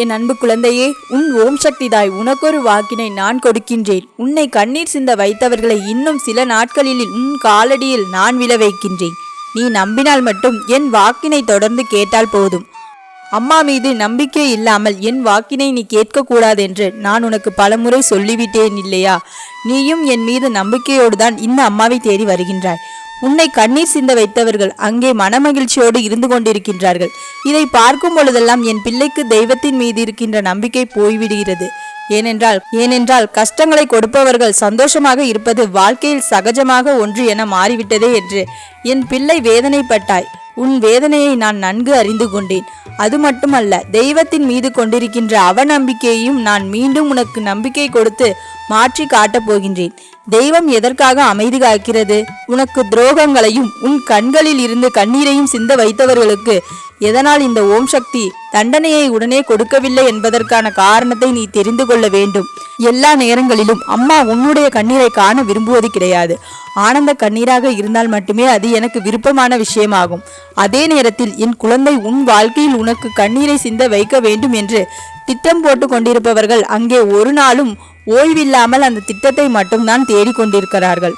என் அன்பு குழந்தையே, உன் ஓம் சக்தி தாய் உனக்கொரு வாக்கினை நான் கொடுக்கின்றேன். உன்னை கண்ணீர் சிந்த வைத்தவர்களை இன்னும் சில நாட்களில் உன் காலடியில் நான் விழ வைக்கின்றேன். நீ நம்பினால் மட்டும் என் வாக்கினை தொடர்ந்து கேட்டால் போதும். அம்மா மீது நம்பிக்கை இல்லாமல் என் வாக்கினை நீ கேட்கக்கூடாதென்று நான் உனக்கு பலமுறை சொல்லிவிட்டேன் இல்லையா? நீயும் என் மீது நம்பிக்கையோடு தான் இந்த அம்மாவை தேடி வருகின்றாய். உன்னை கண்ணீர் சிந்த வைத்தவர்கள் அங்கே மனமகிழ்ச்சியோடு இருந்து கொண்டிருக்கின்றார்கள். இதை பார்க்கும் பொழுதெல்லாம் என் பிள்ளைக்கு தெய்வத்தின் மீது இருக்கின்ற நம்பிக்கை போய்விடுகிறது. ஏனென்றால் கஷ்டங்களை கொடுப்பவர்கள் சந்தோஷமாக இருப்பது வாழ்க்கையில் சகஜமாக ஒன்று என மாறிவிட்டதே என்று என் பிள்ளை வேதனைப்பட்டாய். உன் வேதனையை நான் நன்கு அறிந்து கொண்டேன். அது மட்டுமல்ல, தெய்வத்தின் மீது கொண்டிருக்கின்ற அவநம்பிக்கையையும் நான் மீண்டும் உனக்கு நம்பிக்கை கொடுத்து மாற்றி காட்டப் போகின்றேன். தெய்வம் எதற்காக அமைதி காக்கிறது? உனக்கு துரோகங்களையும் உன் கண்களில் இருந்து கண்ணீரையும் சிந்த வைத்தவர்களுக்கு எதனால் இந்த ஓம் சக்தி தண்டனையை உடனே கொடுக்கவில்லை என்பதற்கான காரணத்தை நீ தெரிந்து கொள்ள வேண்டும். எல்லா நேரங்களிலும் அம்மா உன்னுடைய கண்ணீரை காண விரும்புவது கிடையாது. ஆனந்த கண்ணீராக இருந்தால் மட்டுமே அது எனக்கு விருப்பமான விஷயமாகும். அதே நேரத்தில் என் குழந்தை உன் வாழ்க்கையில் உனக்கு கண்ணீரை சிந்த வைக்க வேண்டும் என்று திட்டம் போட்டு கொண்டிருப்பவர்கள் அங்கே ஒரு நாளும் ஓய்வில்லாமல் அந்த திட்டத்தை மட்டும்தான் தேடிக்கொண்டிருக்கிறார்கள்.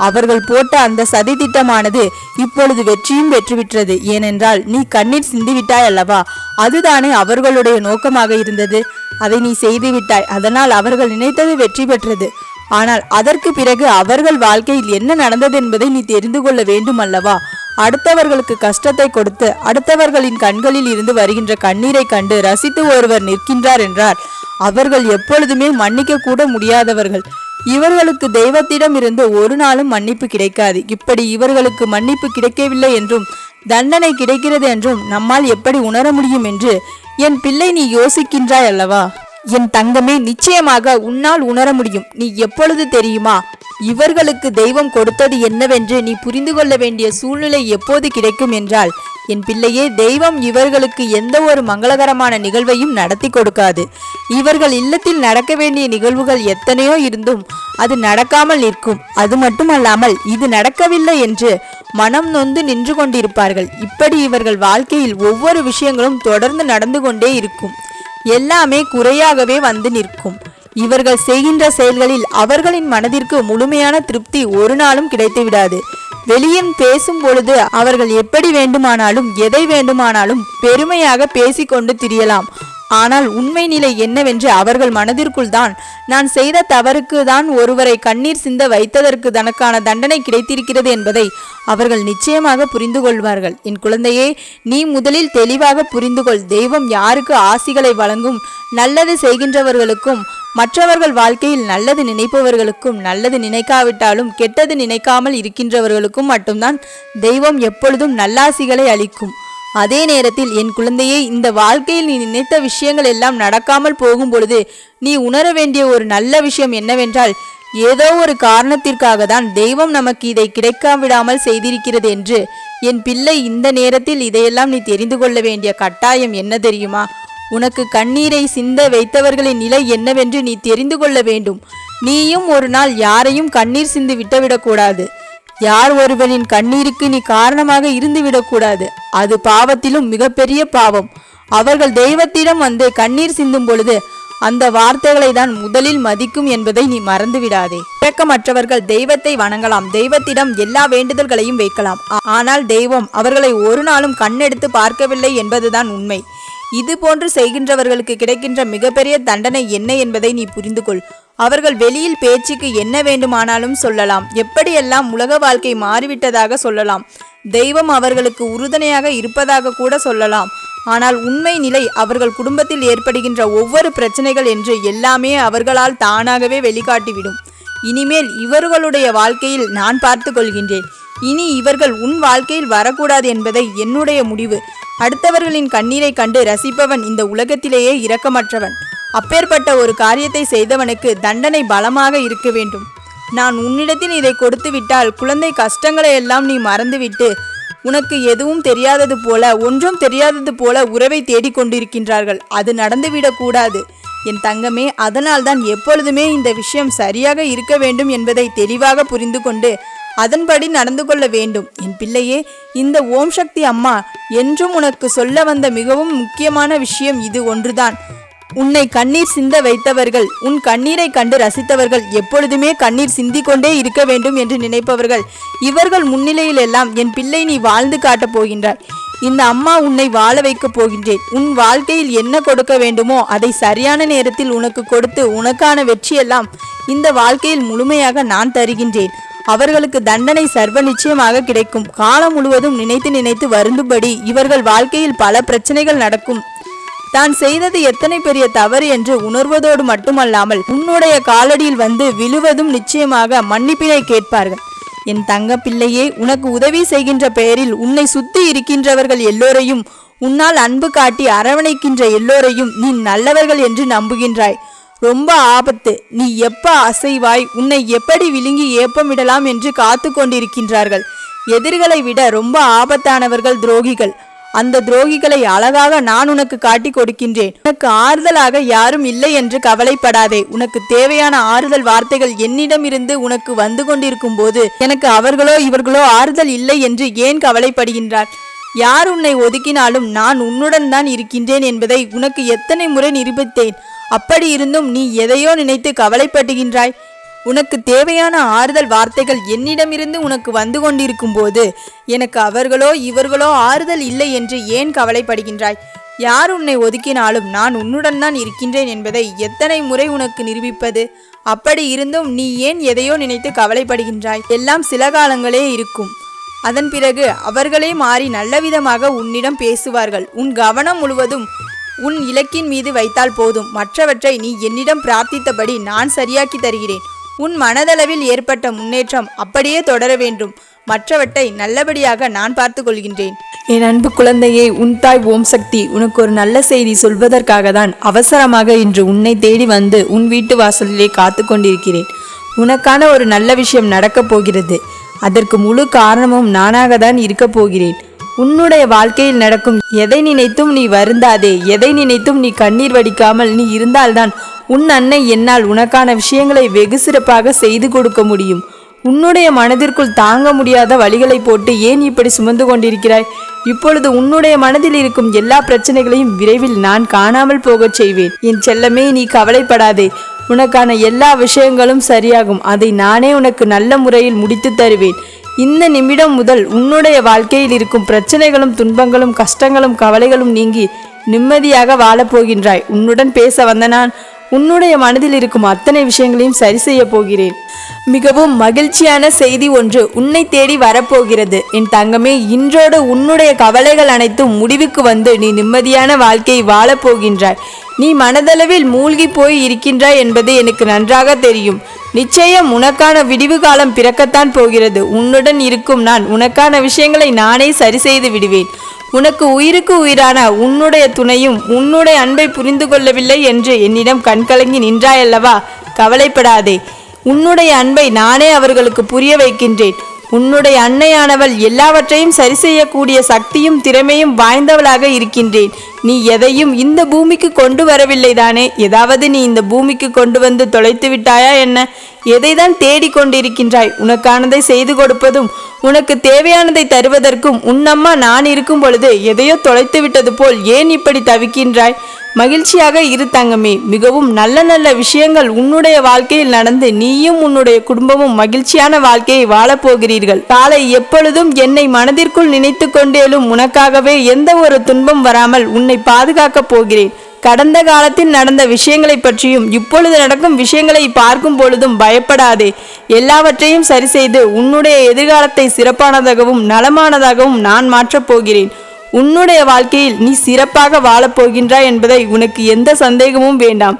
அவர்கள் போட்ட அந்த சதி திட்டமானது இப்பொழுது வெற்றியும் பெற்றுவிட்டது. ஏனென்றால் நீ கண்ணீர் சிந்திவிட்டாய் அல்லவா? அதுதானே அவர்களுடைய நோக்கமாக இருந்தது. அதை நீ செய்துவிட்டாய். அதனால் அவர்கள் நினைத்தது வெற்றி பெற்றது. ஆனால் அதற்கு பிறகு அவர்கள் வாழ்க்கையில் என்ன நடந்தது என்பதை நீ தெரிந்து கொள்ள வேண்டும் அல்லவா? அடுத்தவர்களுக்கு கஷ்டத்தை கொடுத்து அடுத்தவர்களின் கண்களில் இருந்து வருகின்ற கண்ணீரை கண்டு ரசித்து ஒருவர் நிற்கின்றார் என்றால் அவர்கள் எப்பொழுதுமே மன்னிக்க கூட முடியாதவர்கள். இவர்களுக்கு தெய்வத்திடம் இருந்து ஒரு நாளும் மன்னிப்பு கிடைக்காது. இப்படி இவர்களுக்கு மன்னிப்பு கிடைக்கவில்லை என்றும் தண்டனை கிடைக்கிறது என்றும் நம்மால் எப்படி உணர முடியும் என்று என் பிள்ளை நீ யோசிக்கின்றாய் அல்லவா? என் தங்கமே, நிச்சயமாக உன்னால் உணர முடியும். நீ எப்பொழுது தெரியுமா? இவர்களுக்கு தெய்வம் கொடுத்தது என்னவென்று நீ புரிந்து கொள்ள வேண்டிய சூழ்நிலை எப்போது கிடைக்கும் என்றால், என் பிள்ளையே, தெய்வம் இவர்களுக்கு எந்த ஒரு மங்களகரமான நிகழ்வையும் நடத்தி கொடுக்காது. இவர்கள் இல்லத்தில் நடக்க வேண்டிய நிகழ்வுகள் எத்தனையோ இருந்தும் அது நடக்காமல் நிற்கும். அது மட்டுமல்லாமல் இது நடக்கவில்லை என்று மனம் நொந்து நின்று கொண்டிருப்பார்கள். இப்படி இவர்கள் வாழ்க்கையில் ஒவ்வொரு விஷயங்களும் தொடர்ந்து நடந்து கொண்டே இருக்கும். எல்லாமே குறையாகவே வந்து நிற்கும். இவர்கள் செய்கின்ற செயல்களில் அவர்களின் மனதிற்கு முழுமையான திருப்தி ஒரு நாளும் கிடைத்து விடாது. வெளியில் பேசும் பொழுது அவர்கள் எப்படி வேண்டுமானாலும் எதை வேண்டுமானாலும் பெருமையாக பேசிக்கொண்டு திரியலாம். ஆனால் உண்மை நிலை என்னவென்று அவர்கள் மனதிற்குள் தான், நான் செய்த தவறுக்கு தான் ஒருவரை கண்ணீர் சிந்த வைத்ததற்கு தனக்கான தண்டனை கிடைத்திருக்கிறது என்பதை அவர்கள் நிச்சயமாக புரிந்து கொள்வார்கள். என் குழந்தையே, நீ முதலில் தெளிவாக புரிந்து கொள். தெய்வம் யாருக்கு ஆசிகளை வழங்கும்? நல்லது செய்கின்றவர்களுக்கும் மற்றவர்கள் வாழ்க்கையில் நல்லது நினைப்பவர்களுக்கும், நல்லது நினைக்காவிட்டாலும் கெட்டது நினைக்காமல் இருக்கின்றவர்களுக்கும் மட்டும்தான் தெய்வம் எப்பொழுதும் நல்லாசிகளை அளிக்கும். அதே நேரத்தில் என் குழந்தையே, இந்த வாழ்க்கையில் நீ நினைத்த விஷயங்கள் எல்லாம் நடக்காமல் போகும் பொழுது நீ உணர வேண்டிய ஒரு நல்ல விஷயம் என்னவென்றால், ஏதோ ஒரு காரணத்திற்காக தான் தெய்வம் நமக்கு இதை கிடைக்காவிடாமல் செய்திருக்கிறது என்று. என் பிள்ளை, இந்த நேரத்தில் இதையெல்லாம் நீ தெரிந்து கொள்ள வேண்டிய கட்டாயம் என்ன தெரியுமா? உனக்கு கண்ணீரை சிந்த வைத்தவர்களின் நிலை என்னவென்று நீ தெரிந்து கொள்ள வேண்டும். நீயும் ஒரு நாள் யாரையும் கண்ணீர் சிந்து விட்டுவிடக்கூடாது. யார் ஒருவனின் கண்ணீருக்கு நீ காரணமாக இருந்து விடக்கூடாது. அது பாவத்திலும் மிகப்பெரிய பாவம். அவர்கள் தெய்வத்திடம் வந்து கண்ணீர் சிந்தும் பொழுது அந்த வார்த்தைகளை தான் முதலில் மதிக்கும் என்பதை நீ மறந்து விடாதே. இரக்கமற்றவர்கள் தெய்வத்தை வணங்கலாம், தெய்வத்திடம் எல்லா வேண்டுதல்களையும் வைக்கலாம். ஆனால் தெய்வம் அவர்களை ஒரு நாளும் கண்ணெடுத்து பார்க்கவில்லை என்பதுதான் உண்மை. இது போன்று செய்கின்றவர்களுக்கு கிடைக்கின்ற மிகப்பெரிய தண்டனை என்ன என்பதை நீ புரிந்து கொள். அவர்கள் வெளியில் பேச்சுக்கு என்ன வேண்டுமானாலும் சொல்லலாம், எப்படியெல்லாம் உலக வாழ்க்கை மாறிவிட்டதாக சொல்லலாம், தெய்வம் அவர்களுக்கு உறுதுணையாக இருப்பதாக கூட சொல்லலாம். ஆனால் உண்மை நிலை அவர்கள் குடும்பத்தில் ஏற்படுகின்ற ஒவ்வொரு பிரச்சனைகள் என்று எல்லாமே அவர்களால் தானாகவே வெளிக்காட்டிவிடும். இனிமேல் இவர்களுடைய வாழ்க்கையில் நான் பார்த்து கொள்கின்றேன். இனி இவர்கள் உன் வாழ்க்கையில் வரக்கூடாது என்பதை என்னுடைய முடிவு. அடுத்தவர்களின் கண்ணீரை கண்டு ரசிப்பவன் இந்த உலகத்திலேயே இரக்கமற்றவன். அப்பேற்பட்ட ஒரு காரியத்தை செய்தவனுக்கு தண்டனை பலமாக இருக்க வேண்டும். நான் உன்னிடத்தில் இதை கொடுத்து விட்டால் குழந்தை கஷ்டங்களை எல்லாம் நீ மறந்துவிட்டு உனக்கு எதுவும் தெரியாதது போல, ஒன்றும் தெரியாதது போல உறவை தேடிக்கொண்டிருக்கின்றார்கள். அது நடந்துவிடக்கூடாது என் தங்கமே. அதனால்தான் எப்பொழுதுமே இந்த விஷயம் சரியாக இருக்க வேண்டும் என்பதை தெளிவாக புரிந்து கொண்டு அதன்படி நடந்து கொள்ள வேண்டும். என் பிள்ளையே, இந்த ஓம் சக்தி அம்மா என்றும் உனக்கு சொல்ல வந்த மிகவும் முக்கியமான விஷயம் இது ஒன்றுதான். உன்னை கண்ணீர் சிந்த வைத்தவர்கள், உன் கண்ணீரை கண்டு ரசித்தவர்கள், எப்பொழுதுமே கண்ணீர் சிந்திக்கொண்டே இருக்க வேண்டும் என்று நினைப்பவர்கள், இவர்கள் முன்னிலையில் எல்லாம் என் பிள்ளை நீ வாழ்ந்து காட்டப் போகின்றாய். இந்த அம்மா உன்னை வாழ வைக்கப் போகின்றேன். உன் வாழ்க்கையில் என்ன கொடுக்க வேண்டுமோ அதை சரியான நேரத்தில் உனக்கு கொடுத்து உனக்கான வெற்றியெல்லாம் இந்த வாழ்க்கையில் முழுமையாக நான் தருகின்றேன். அவர்களுக்கு தண்டனை சர்வ நிச்சயமாக கிடைக்கும். காலம் முழுவதும் நினைத்து நினைத்து வருந்தும்படி இவர்கள் வாழ்க்கையில் பல பிரச்சனைகள் நடக்கும். தான் செய்தது எத்தனை பெரிய தவறு என்று உணர்வதோடு மட்டுமல்லாமல் உன்னுடைய காலடியில் வந்து விழுவதும் நிச்சயமாக மன்னிப்பினை கேட்பார்கள். என் தங்க பிள்ளையே, உனக்கு உதவி செய்கின்ற பெயரில் உன்னை சுத்தி இருக்கின்றவர்கள் எல்லோரையும், உன்னால் அன்பு காட்டி அரவணைக்கின்ற எல்லோரையும் நீ நல்லவர்கள் என்று நம்புகின்றாய். ரொம்ப ஆபத்து. நீ எப்ப அசைவாய், உன்னை எப்படி விழுங்கி ஏப்பமிடலாம் என்று காத்து கொண்டிருக்கின்றார்கள். எதிரிகளை விட ரொம்ப ஆபத்தானவர்கள் துரோகிகள். அந்த துரோகிகளை அழகாக நான் உனக்கு காட்டி கொடுக்கின்றேன். உனக்கு ஆறுதலாக யாரும் இல்லை என்று கவலைப்படாதே. உனக்கு தேவையான ஆறுதல் வார்த்தைகள் என்னிடமிருந்து உனக்கு வந்து கொண்டிருக்கும் போது எனக்கு அவர்களோ இவர்களோ ஆறுதல் இல்லை என்று ஏன் கவலைப்படுகின்றார்? யார் உன்னை ஒதுக்கினாலும் நான் உன்னுடன் தான் இருக்கின்றேன் என்பதை உனக்கு எத்தனை முறை நிரூபித்தேன். அப்படி இருந்தும் நீ எதையோ நினைத்து கவலைப்படுகின்றாய். உனக்கு தேவையான ஆறுதல் வார்த்தைகள் என்னிடமிருந்து உனக்கு வந்து கொண்டிருக்கும் போது எனக்கு அவர்களோ இவர்களோ ஆறுதல் இல்லை என்று ஏன் கவலைப்படுகின்றாய்? யார் உன்னை ஒதுக்கினாலும் நான் உன்னுடன் தான் இருக்கின்றேன் என்பதை எத்தனை முறை உனக்கு நிரூபிப்பது? அப்படி இருந்தும் நீ ஏன் எதையோ நினைத்து கவலைப்படுகின்றாய்? எல்லாம் சில காலங்களே இருக்கும். அதன் பிறகு அவர்களே மாறி நல்லவிதமாக உன்னிடம் பேசுவார்கள். உன் கவனம் முழுவதும் உன் இலக்கின் மீது வைத்தால் போதும். மற்றவற்றை நீ என்னிடம் பிரார்த்தித்தபடி நான் சரியாக்கி தருகிறேன். உன் மனதளவில் ஏற்பட்ட முன்னேற்றம் அப்படியே தொடர வேண்டும். மற்றவற்றை நல்லபடியாக நான் பார்த்து கொள்கின்றேன். என் அன்பு குழந்தையே, உன் தாய் ஓம் சக்தி உனக்கு ஒரு நல்ல செய்தி சொல்வதற்காக தான் அவசரமாக இன்று உன்னை தேடி வந்து உன் வீட்டு வாசலிலே காத்து கொண்டிருக்கிறேன். உனக்கான ஒரு நல்ல விஷயம் நடக்கப் போகிறது. அதற்கு முழு காரணமும் நானாக தான் இருக்கப் போகிறேன். உன்னுடைய வாழ்க்கையில் நடக்கும் எதை நினைத்தும் நீ வருந்தாதே. எதை நினைத்தும் நீ கண்ணீர் வடிக்காமல் நீ இருந்தால்தான் உன் அன்னை என்னால் உனக்கான விஷயங்களை வெகு சிறப்பாக செய்து கொடுக்க முடியும். உன்னுடைய மனதிற்குள் தாங்க முடியாத வழிகளை போட்டு ஏன் இப்படி சுமந்து கொண்டிருக்கிறாய்? இப்பொழுது உன்னுடைய மனதில் இருக்கும் எல்லா பிரச்சனைகளையும் விரைவில் நான் காணாமல் போகச் செய்வேன். என் செல்லமே, நீ கவலைப்படாதே. உனக்கான எல்லா விஷயங்களும் சரியாகும். அதை நானே உனக்கு நல்ல முறையில் முடித்து தருவேன். இந்த நிமிடம் முதல் உன்னுடைய வாழ்க்கையில் இருக்கும் பிரச்சனைகளும் துன்பங்களும் கஷ்டங்களும் கவலைகளும் நீங்கி நிம்மதியாக வாழப்போகின்றாய். உன்னுடன் பேச வந்த நான் உன்னுடைய மனதில் இருக்கும் அத்தனை விஷயங்களையும் சரி செய்ய போகிறேன். மிகவும் மகிழ்ச்சியான செய்தி ஒன்று உன்னை தேடி வரப்போகிறது. என் தங்கமே, இன்றோடு உன்னுடைய கவலைகள் அனைத்தும் முடிவுக்கு வந்து நீ நிம்மதியான வாழ்க்கையை வாழப்போகின்றாய். நீ மனதளவில் மூழ்கி போய் இருக்கின்றாய் என்பது எனக்கு நன்றாக தெரியும். நிச்சயம் உனக்கான விடிவு காலம் பிறக்கத்தான் போகிறது. உன்னுடன் இருக்கும் நான் உனக்கான விஷயங்களை நானே சரி செய்து விடுவேன். உனக்கு உயிருக்கு உயிரான உன்னுடைய துணையும் உன்னுடைய அன்பை புரிந்து கொள்ளவில்லை என்று என்னிடம் கண்கலங்கி நின்றாயல்லவா? கவலைப்படாதே. உன்னுடைய அன்பை நானே அவர்களுக்கு புரிய வைக்கின்றேன். உன்னுடைய அன்னையானவள் எல்லாவற்றையும் சரி செய்யக்கூடிய சக்தியும் திறமையும் வாய்ந்தவளாக இருக்கின்றேன். நீ எதையும் இந்த பூமிக்கு கொண்டு வரவில்லை தானே? ஏதாவது நீ இந்த பூமிக்கு கொண்டு வந்து தொலைத்து விட்டாயா என்ன? எதைதான் தேடிக்கொண்டிருக்கின்றாய்? உனக்கானதை செய்து கொடுப்பதும் உனக்கு தேவையானதை தருவதற்கும் உன்னம்மா நான் இருக்கும் பொழுது எதையோ தொலைத்து விட்டது போல் ஏன் இப்படி தவிக்கின்றாய்? மகிழ்ச்சியாக இரு தங்கமே. மிகவும் நல்ல நல்ல விஷயங்கள் உன்னுடைய வாழ்க்கையில் நடந்து நீயும் உன்னுடைய குடும்பமும் மகிழ்ச்சியான வாழ்க்கையை வாழப்போகிறீர்கள். காலை எப்பொழுதும் என்னை மனதிற்குள் நினைத்து கொண்டேலும் உனக்காகவே எந்த ஒரு துன்பம் வராமல் உன்னை பாதுகாக்கப் போகிறேன். கடந்த காலத்தில் நடந்த விஷயங்களை பற்றியும் இப்பொழுது நடக்கும் விஷயங்களை பார்க்கும் பொழுதும் பயப்படாதே. எல்லாவற்றையும் சரி செய்து உன்னுடைய எதிர்காலத்தை சிறப்பானதாகவும் நலமானதாகவும் நான் மாற்றப் போகிறேன். உன்னுடைய வாழ்க்கையில் நீ சிறப்பாக வாழப்போகின்றாய் என்பதை உனக்கு எந்த சந்தேகமும் வேண்டாம்.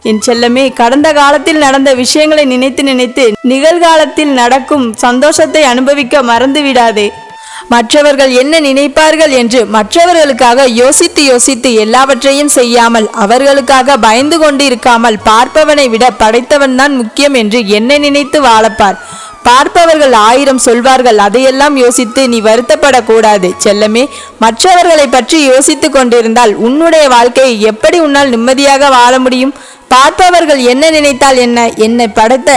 என் செல்லமே, கடந்த காலத்தில் நடந்த விஷயங்களை நினைத்து நினைத்து நிகழ்காலத்தில் நடக்கும் சந்தோஷத்தை அனுபவிக்க மறந்து விடாதே. மற்றவர்கள் என்ன நினைப்பார்கள் என்று மற்றவர்களுக்காக யோசித்து யோசித்து எல்லாவற்றையும் செய்யாமல் அவர்களுக்காக பயந்து கொண்டு இருக்காமல் பார்ப்பவனை விட படைத்தவன் தான் முக்கியம் என்று என்னை நினைத்து வாழப்பார். பார்ப்பவர்கள் 1000 சொல்வார்கள், அதையெல்லாம் யோசித்து நீ வருத்தப்படக்கூடாது செல்லமே. மற்றவர்களை பற்றி யோசித்து கொண்டிருந்தால் உன்னுடைய வாழ்க்கையை எப்படி உன்னால் நிம்மதியாக வாழ முடியும்? பார்ப்பவர்கள் என்ன நினைத்தால் என்ன? என்னை படைத்த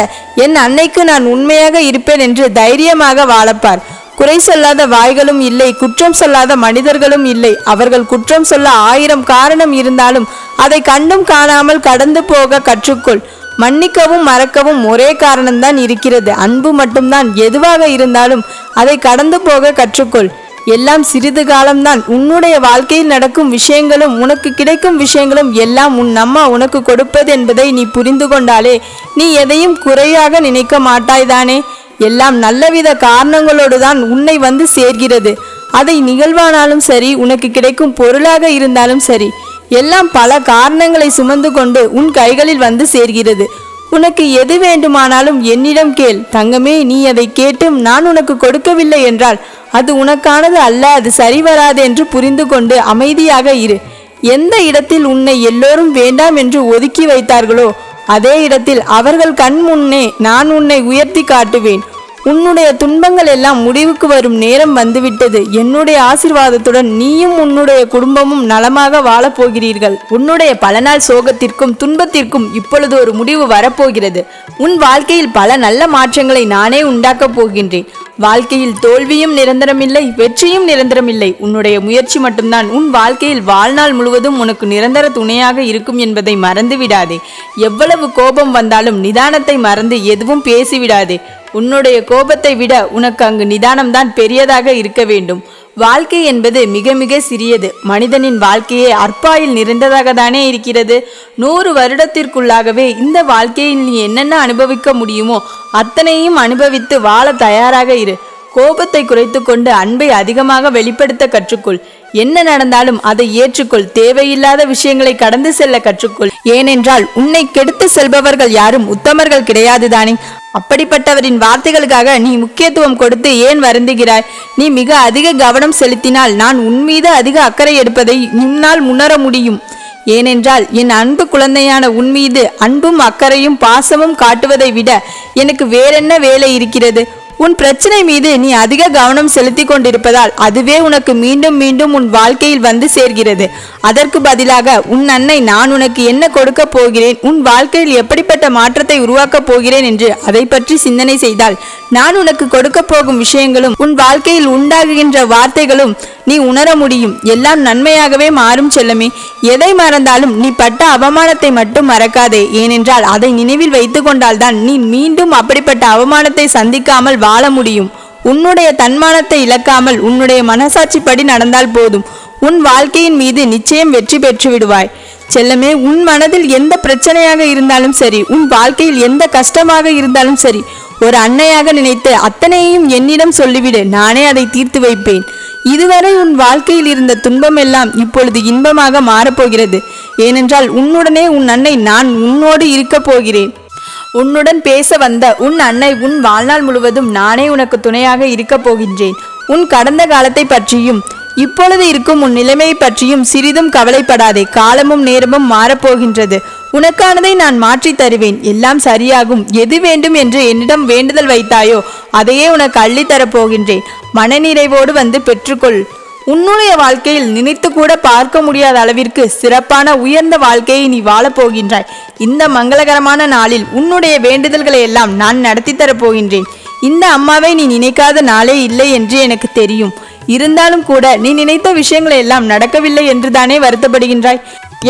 என் அன்னைக்கு நான் உண்மையாக இருப்பேன் என்று தைரியமாக வாழப்பார். குறை சொல்லாத வாய்களும் இல்லை, குற்றம் சொல்லாத மனிதர்களும் இல்லை. அவர்கள் குற்றம் சொல்ல 1000 காரணம் இருந்தாலும் அதை கண்டும் காணாமல் கடந்து போக கற்றுக்கொள். மன்னிக்கவும் மறக்கவும் ஒரே காரணம்தான் இருக்கிறது, அன்பு மட்டும்தான். எதுவாக இருந்தாலும் அதை கடந்து போக கற்றுக்கொள். எல்லாம் சிறிது காலம்தான். உன்னுடைய வாழ்க்கையில் நடக்கும் விஷயங்களும் உனக்கு கிடைக்கும் விஷயங்களும் எல்லாம் உன் அம்மா உனக்கு கொடுப்பது என்பதை நீ புரிந்து கொண்டாலே நீ எதையும் குறையாக நினைக்க மாட்டாய்தானே. எல்லாம் நல்லவித காரணங்களோடு தான் உன்னை வந்து சேர்கிறது. அதை நிகழ்வானாலும் சரி, உனக்கு கிடைக்கும் பொருளாக இருந்தாலும் சரி, எல்லாம் பல காரணங்களை சுமந்து கொண்டு உன் கைகளில் வந்து சேர்கிறது. உனக்கு எது வேண்டுமானாலும் என்னிடம் கேள் தங்கமே. நீ அதை கேட்டும் நான் உனக்கு கொடுக்கவில்லை என்றால் அது உனக்கானது அல்ல, அது சரிவராது என்று புரிந்து கொண்டு அமைதியாக இரு. எந்த இடத்தில் உன்னை எல்லோரும் வேண்டாம் என்று ஒதுக்கி வைத்தார்களோ அதே இடத்தில் அவர்கள் கண் முன்னே நான் உன்னை உயர்த்தி காட்டுவேன். உன்னுடைய துன்பங்கள் எல்லாம் முடிவுக்கு வரும் நேரம் வந்துவிட்டது. என்னுடைய ஆசீர்வாதத்துடன் நீயும் உன்னுடைய குடும்பமும் நலமாக வாழப்போகிறீர்கள். உன்னுடைய பல நாள் சோகத்திற்கும் துன்பத்திற்கும் இப்பொழுது ஒரு முடிவு வரப்போகிறது. உன் வாழ்க்கையில் பல நல்ல மாற்றங்களை நானே உண்டாக்கப் போகின்றேன். வாழ்க்கையில் தோல்வியும் நிரந்தரமில்லை, வெற்றியும் நிரந்தரமில்லை. உன்னுடைய முயற்சி மட்டும்தான் உன் வாழ்க்கையில் வாழ்நாள் முழுவதும் உனக்கு நிரந்தர துணையாக இருக்கும் என்பதை மறந்து விடாதே. எவ்வளவு கோபம் வந்தாலும் நிதானத்தை மறந்து எதுவும் பேசிவிடாதே. உன்னுடைய கோபத்தை விட உனக்கு அங்கு நிதானம்தான் பெரியதாக இருக்க வேண்டும். வாழ்க்கை என்பது மிக மிக சிறியது. மனிதனின் வாழ்க்கையே அற்பாயில் நிறைந்ததாக தானே இருக்கிறது. 100 வருடத்திற்குள்ளாகவே இந்த வாழ்க்கையில் நீ என்னென்ன அனுபவிக்க முடியுமோ அத்தனையும் அனுபவித்து வாழ தயாராக இரு. கோபத்தை குறைத்து கொண்டு அன்பை அதிகமாக வெளிப்படுத்த கற்றுக்கொள். என்ன நடந்தாலும் அதை ஏற்றுக்கொள். தேவையில்லாத விஷயங்களை கடந்து செல்ல கற்றுக்கொள். ஏனென்றால் உன்னை கெடுத்து செல்பவர்கள் யாரும் உத்தமர்கள் கிடையாதுதானே. அப்படிப்பட்டவரின் வார்த்தைகளுக்காக நீ முக்கியத்துவம் கொடுத்து ஏன் வருந்துகிறாய்? நீ மிக அதிக கவனம் செலுத்தினால் நான் உன் மீது அதிக அக்கறை எடுப்பதை உன்னால் உணர முடியும். ஏனென்றால் என் அன்பு குழந்தையான உன் மீது அன்பும் அக்கறையும் பாசமும் காட்டுவதை விட எனக்கு வேறென்ன வேலை இருக்கிறது? உன் பிரச்சனை மீது நீ அதிக கவனம் செலுத்தி கொண்டிருப்பதால் அதுவே உனக்கு மீண்டும் மீண்டும் உன் வாழ்க்கையில் வந்து சேர்கிறது. அதற்கு பதிலாக உன் அன்னை நான் உனக்கு என்ன கொடுக்க போகிறேன், உன் வாழ்க்கையில் எப்படிப்பட்ட மாற்றத்தை உருவாக்கப் போகிறேன் என்று அதை பற்றி சிந்தனை செய்தால் நான் உனக்கு கொடுக்க போகும் விஷயங்களும் உன் வாழ்க்கையில் உண்டாகுகின்ற வார்த்தைகளும் நீ உணர முடியும். எல்லாம் நன்மையாகவே மாறும் செல்லமே. எதை மறந்தாலும் நீ பட்ட அவமானத்தை மட்டும் மறக்காதே. ஏனென்றால் அதை நினைவில் வைத்து கொண்டால்தான் நீ மீண்டும் அப்படிப்பட்ட அவமானத்தை சந்திக்காமல் வாழ முடியும். உன்னுடைய தன்மானத்தை இழக்காமல் உன்னுடைய மனசாட்சிப்படி நடந்தால் போதும். உன் வாழ்க்கையின் மீது நிச்சயம் வெற்றி பெற்று விடுவாய் செல்லமே. உன் மனதில் எந்த பிரச்சனையாக இருந்தாலும் சரி, உன் வாழ்க்கையில் எந்த கஷ்டமாக இருந்தாலும் சரி, ஒரு அன்னையாக நினைத்து அத்தனையும் என்னிடம் சொல்லிவிடு. நானே அதை தீர்த்து வைப்பேன். இதுவரை உன் வாழ்க்கையில் இருந்த துன்பம் எல்லாம் இப்பொழுது இன்பமாக மாறப்போகிறது. ஏனென்றால் உன்னுடனே உன் அன்னை நான் உன்னோடு இருக்க போகிறேன். உன்னுடன் பேச வந்த உன் அன்னை உன் வாழ்நாள் முழுவதும் நானே உனக்கு துணையாக இருக்க போகின்றேன். உன் கடந்த காலத்தை பற்றியும் இப்பொழுது இருக்கும் உன் நிலைமை பற்றியும் சிறிதும் கவலைப்படாதே. காலமும் நேரமும் மாறப்போகின்றது. உனக்கானதை நான் மாற்றி தருவேன். எல்லாம் சரியாகும். எது வேண்டும் என்று என்னிடம் வேண்டுதல் வைத்தாயோ அதையே உனக்கு அள்ளித்தரப் போகின்றேன். மனநிறைவோடு வந்து பெற்றுக்கொள். உன்னுடைய வாழ்க்கையில் நினைத்து கூட பார்க்க முடியாத அளவிற்கு சிறப்பான உயர்ந்த வாழ்க்கையை நீ வாழப்போகின்றாய். இந்த மங்களகரமான நாளில் உன்னுடைய வேண்டுதல்களை எல்லாம் நான் நடத்தி தரப்போகின்றேன். இந்த அம்மாவை நீ நினைக்காத நாளே இல்லை என்று எனக்கு தெரியும். இருந்தாலும் கூட நீ நினைத்த விஷயங்களை எல்லாம் நடக்கவில்லை என்று தானே வருத்தப்படுகின்றாய்.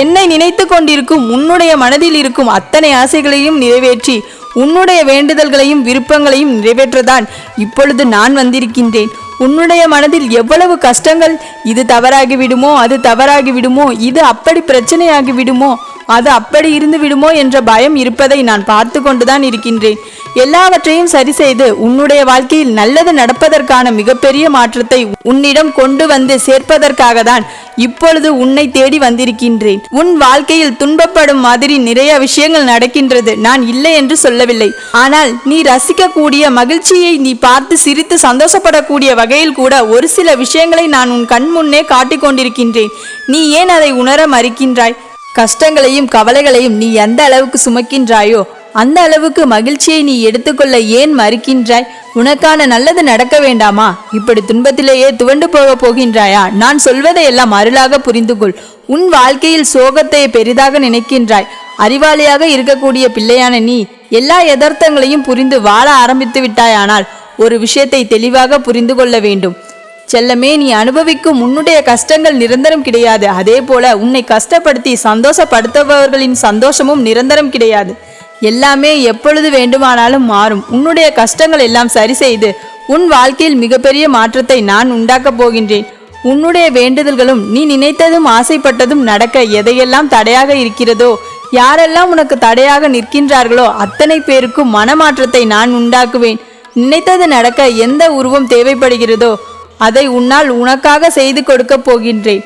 என்னை நினைத்து கொண்டிருக்கும் உன்னுடைய மனதில் இருக்கும் அத்தனை ஆசைகளையும் நிறைவேற்றி உன்னுடைய வேண்டுதல்களையும் விருப்பங்களையும் நிறைவேற்றதான் இப்பொழுது நான் வந்திருக்கின்றேன். உன்னுடைய மனதில் எவ்வளவு கஷ்டங்கள், இது தவறாகி விடுமோ, அது தவறாகி விடுமோ, இது அப்படி பிரச்சனையாகி விடுமோ, அது அப்படி இருந்து விடுமோ என்ற பயம் இருப்பதை நான் பார்த்து கொண்டுதான் இருக்கின்றேன். எல்லாவற்றையும் சரி செய்து உன்னுடைய வாழ்க்கையில் நல்லது நடப்பதற்கான மிகப்பெரிய மாற்றத்தை உன்னிடம் கொண்டு வந்து சேர்ப்பதற்காக தான் இப்பொழுது உன்னை தேடி வந்திருக்கின்றேன். உன் வாழ்க்கையில் துன்பப்படும் மாதிரி நிறைய விஷயங்கள் நடக்கின்றது. நான் இல்லை என்று சொல்லவில்லை. ஆனால் நீ ரசிக்கக்கூடிய மகிழ்ச்சியை நீ பார்த்து சிரித்து சந்தோஷப்படக்கூடிய வகையில் கூட ஒரு சில விஷயங்களை நான் உன் கண் முன்னே காட்டிக் கொண்டிருக்கின்றேன். நீ ஏன் அதை உணர மறுக்கின்றாய்? கஷ்டங்களையும் கவலைகளையும் நீ எந்த அளவுக்கு சுமக்கின்றாயோ அந்த அளவுக்கு மகிழ்ச்சியை நீ எடுத்துக்கொள்ள ஏன் மறுக்கின்றாய்? உனக்கான நல்லது நடக்க வேண்டாமா? இப்படி துன்பத்திலேயே துவண்டு போகின்றாயா? நான் சொல்வதை எல்லாம் அருளாக புரிந்து கொள். உன் வாழ்க்கையில் சோகத்தை பெரிதாக நினைக்கின்றாய். அறிவாளியாக இருக்கக்கூடிய பிள்ளையான நீ எல்லா யதார்த்தங்களையும் புரிந்து வாழ ஆரம்பித்து விட்டாயானால் ஒரு விஷயத்தை தெளிவாக புரிந்து கொள்ள வேண்டும். செல்லமே, நீ அனுபவிக்கும் உன்னுடைய கஷ்டங்கள் நிரந்தரம் கிடையாது. அதே போல உன்னை கஷ்டப்படுத்தி சந்தோஷப்படுத்துபவர்களின் சந்தோஷமும் நிரந்தரம் கிடையாது. எல்லாமே எப்பொழுது வேண்டுமானாலும் மாறும். உன்னுடைய கஷ்டங்கள் எல்லாம் சரி செய்து உன் வாழ்க்கையில் மிகப்பெரிய மாற்றத்தை நான் உண்டாக்கப் போகின்றேன். உன்னுடைய வேண்டுதல்களும் நீ நினைத்ததும் ஆசைப்பட்டதும் நடக்க எதையெல்லாம் தடையாக இருக்கிறதோ, யாரெல்லாம் உனக்கு தடையாக நிற்கின்றார்களோ அத்தனை பேருக்கும் மனமாற்றத்தை நான் உண்டாக்குவேன். நினைத்தது நடக்க எந்த உருவம் தேவைப்படுகிறதோ அதை உன்னால் உனக்காக செய்து கொடுக்க போகின்றேன்.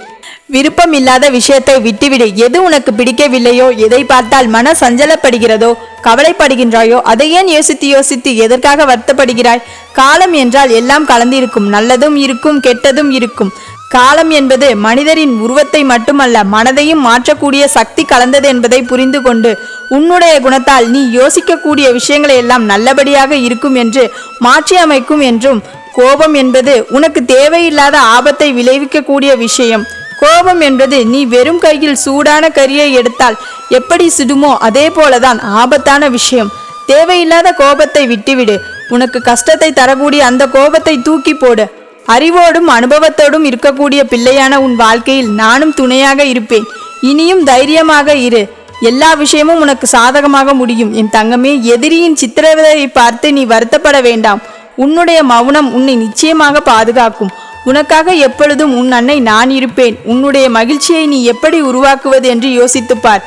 விருப்பம் இல்லாத விஷயத்தை விட்டுவிடு. எது உனக்கு பிடிக்கவில்லையோ, எதை பார்த்தால் மன சஞ்சலப்படுகிறதோ, கவலைப்படுகின்றாயோ அதை ஏன் யோசித்து யோசித்து எதற்காக வருத்தப்படுகிறாய்? காலம் என்றால் எல்லாம் கலந்திருக்கும். நல்லதும் இருக்கும், கெட்டதும் இருக்கும். காலம் என்பது மனிதரின் உருவத்தை மட்டுமல்ல, மனதையும் மாற்றக்கூடிய சக்தி கலந்தது என்பதை புரிந்து கொண்டு உன்னுடைய குணத்தால் நீ யோசிக்கக்கூடிய விஷயங்களை எல்லாம் நல்லபடியாக இருக்கும் என்று மாற்றி அமைக்கும் என்றும். கோபம் என்பது உனக்கு தேவையில்லாத ஆபத்தை விளைவிக்கக்கூடிய விஷயம். கோபம் என்பது நீ வெறும் கையில் சூடான கரியை எடுத்தால் எப்படி சுடுமோ அதே போலதான் ஆபத்தான விஷயம். தேவையில்லாத கோபத்தை விட்டுவிடு. உனக்கு கஷ்டத்தை தரக்கூடிய அந்த கோபத்தை தூக்கி போடு. அறிவோடும் அனுபவத்தோடும் இருக்கக்கூடிய பிள்ளையான உன் வாழ்க்கையில் நானும் துணையாக இருப்பேன். இனியும் தைரியமாக இரு. எல்லா விஷயமும் உனக்கு சாதகமாக முடியும். என் தங்கமே, எதிரியின் சித்திரவதையை பார்த்து நீ வருத்தப்பட வேண்டாம். உன்னுடைய மௌனம் உன்னை நிச்சயமாக பாதுகாக்கும். உனக்காக எப்பொழுதும் உன் அன்னை நான் இருப்பேன். உன்னுடைய மகிழ்ச்சியை நீ எப்படி உருவாக்குவது என்று யோசித்துப்பார்.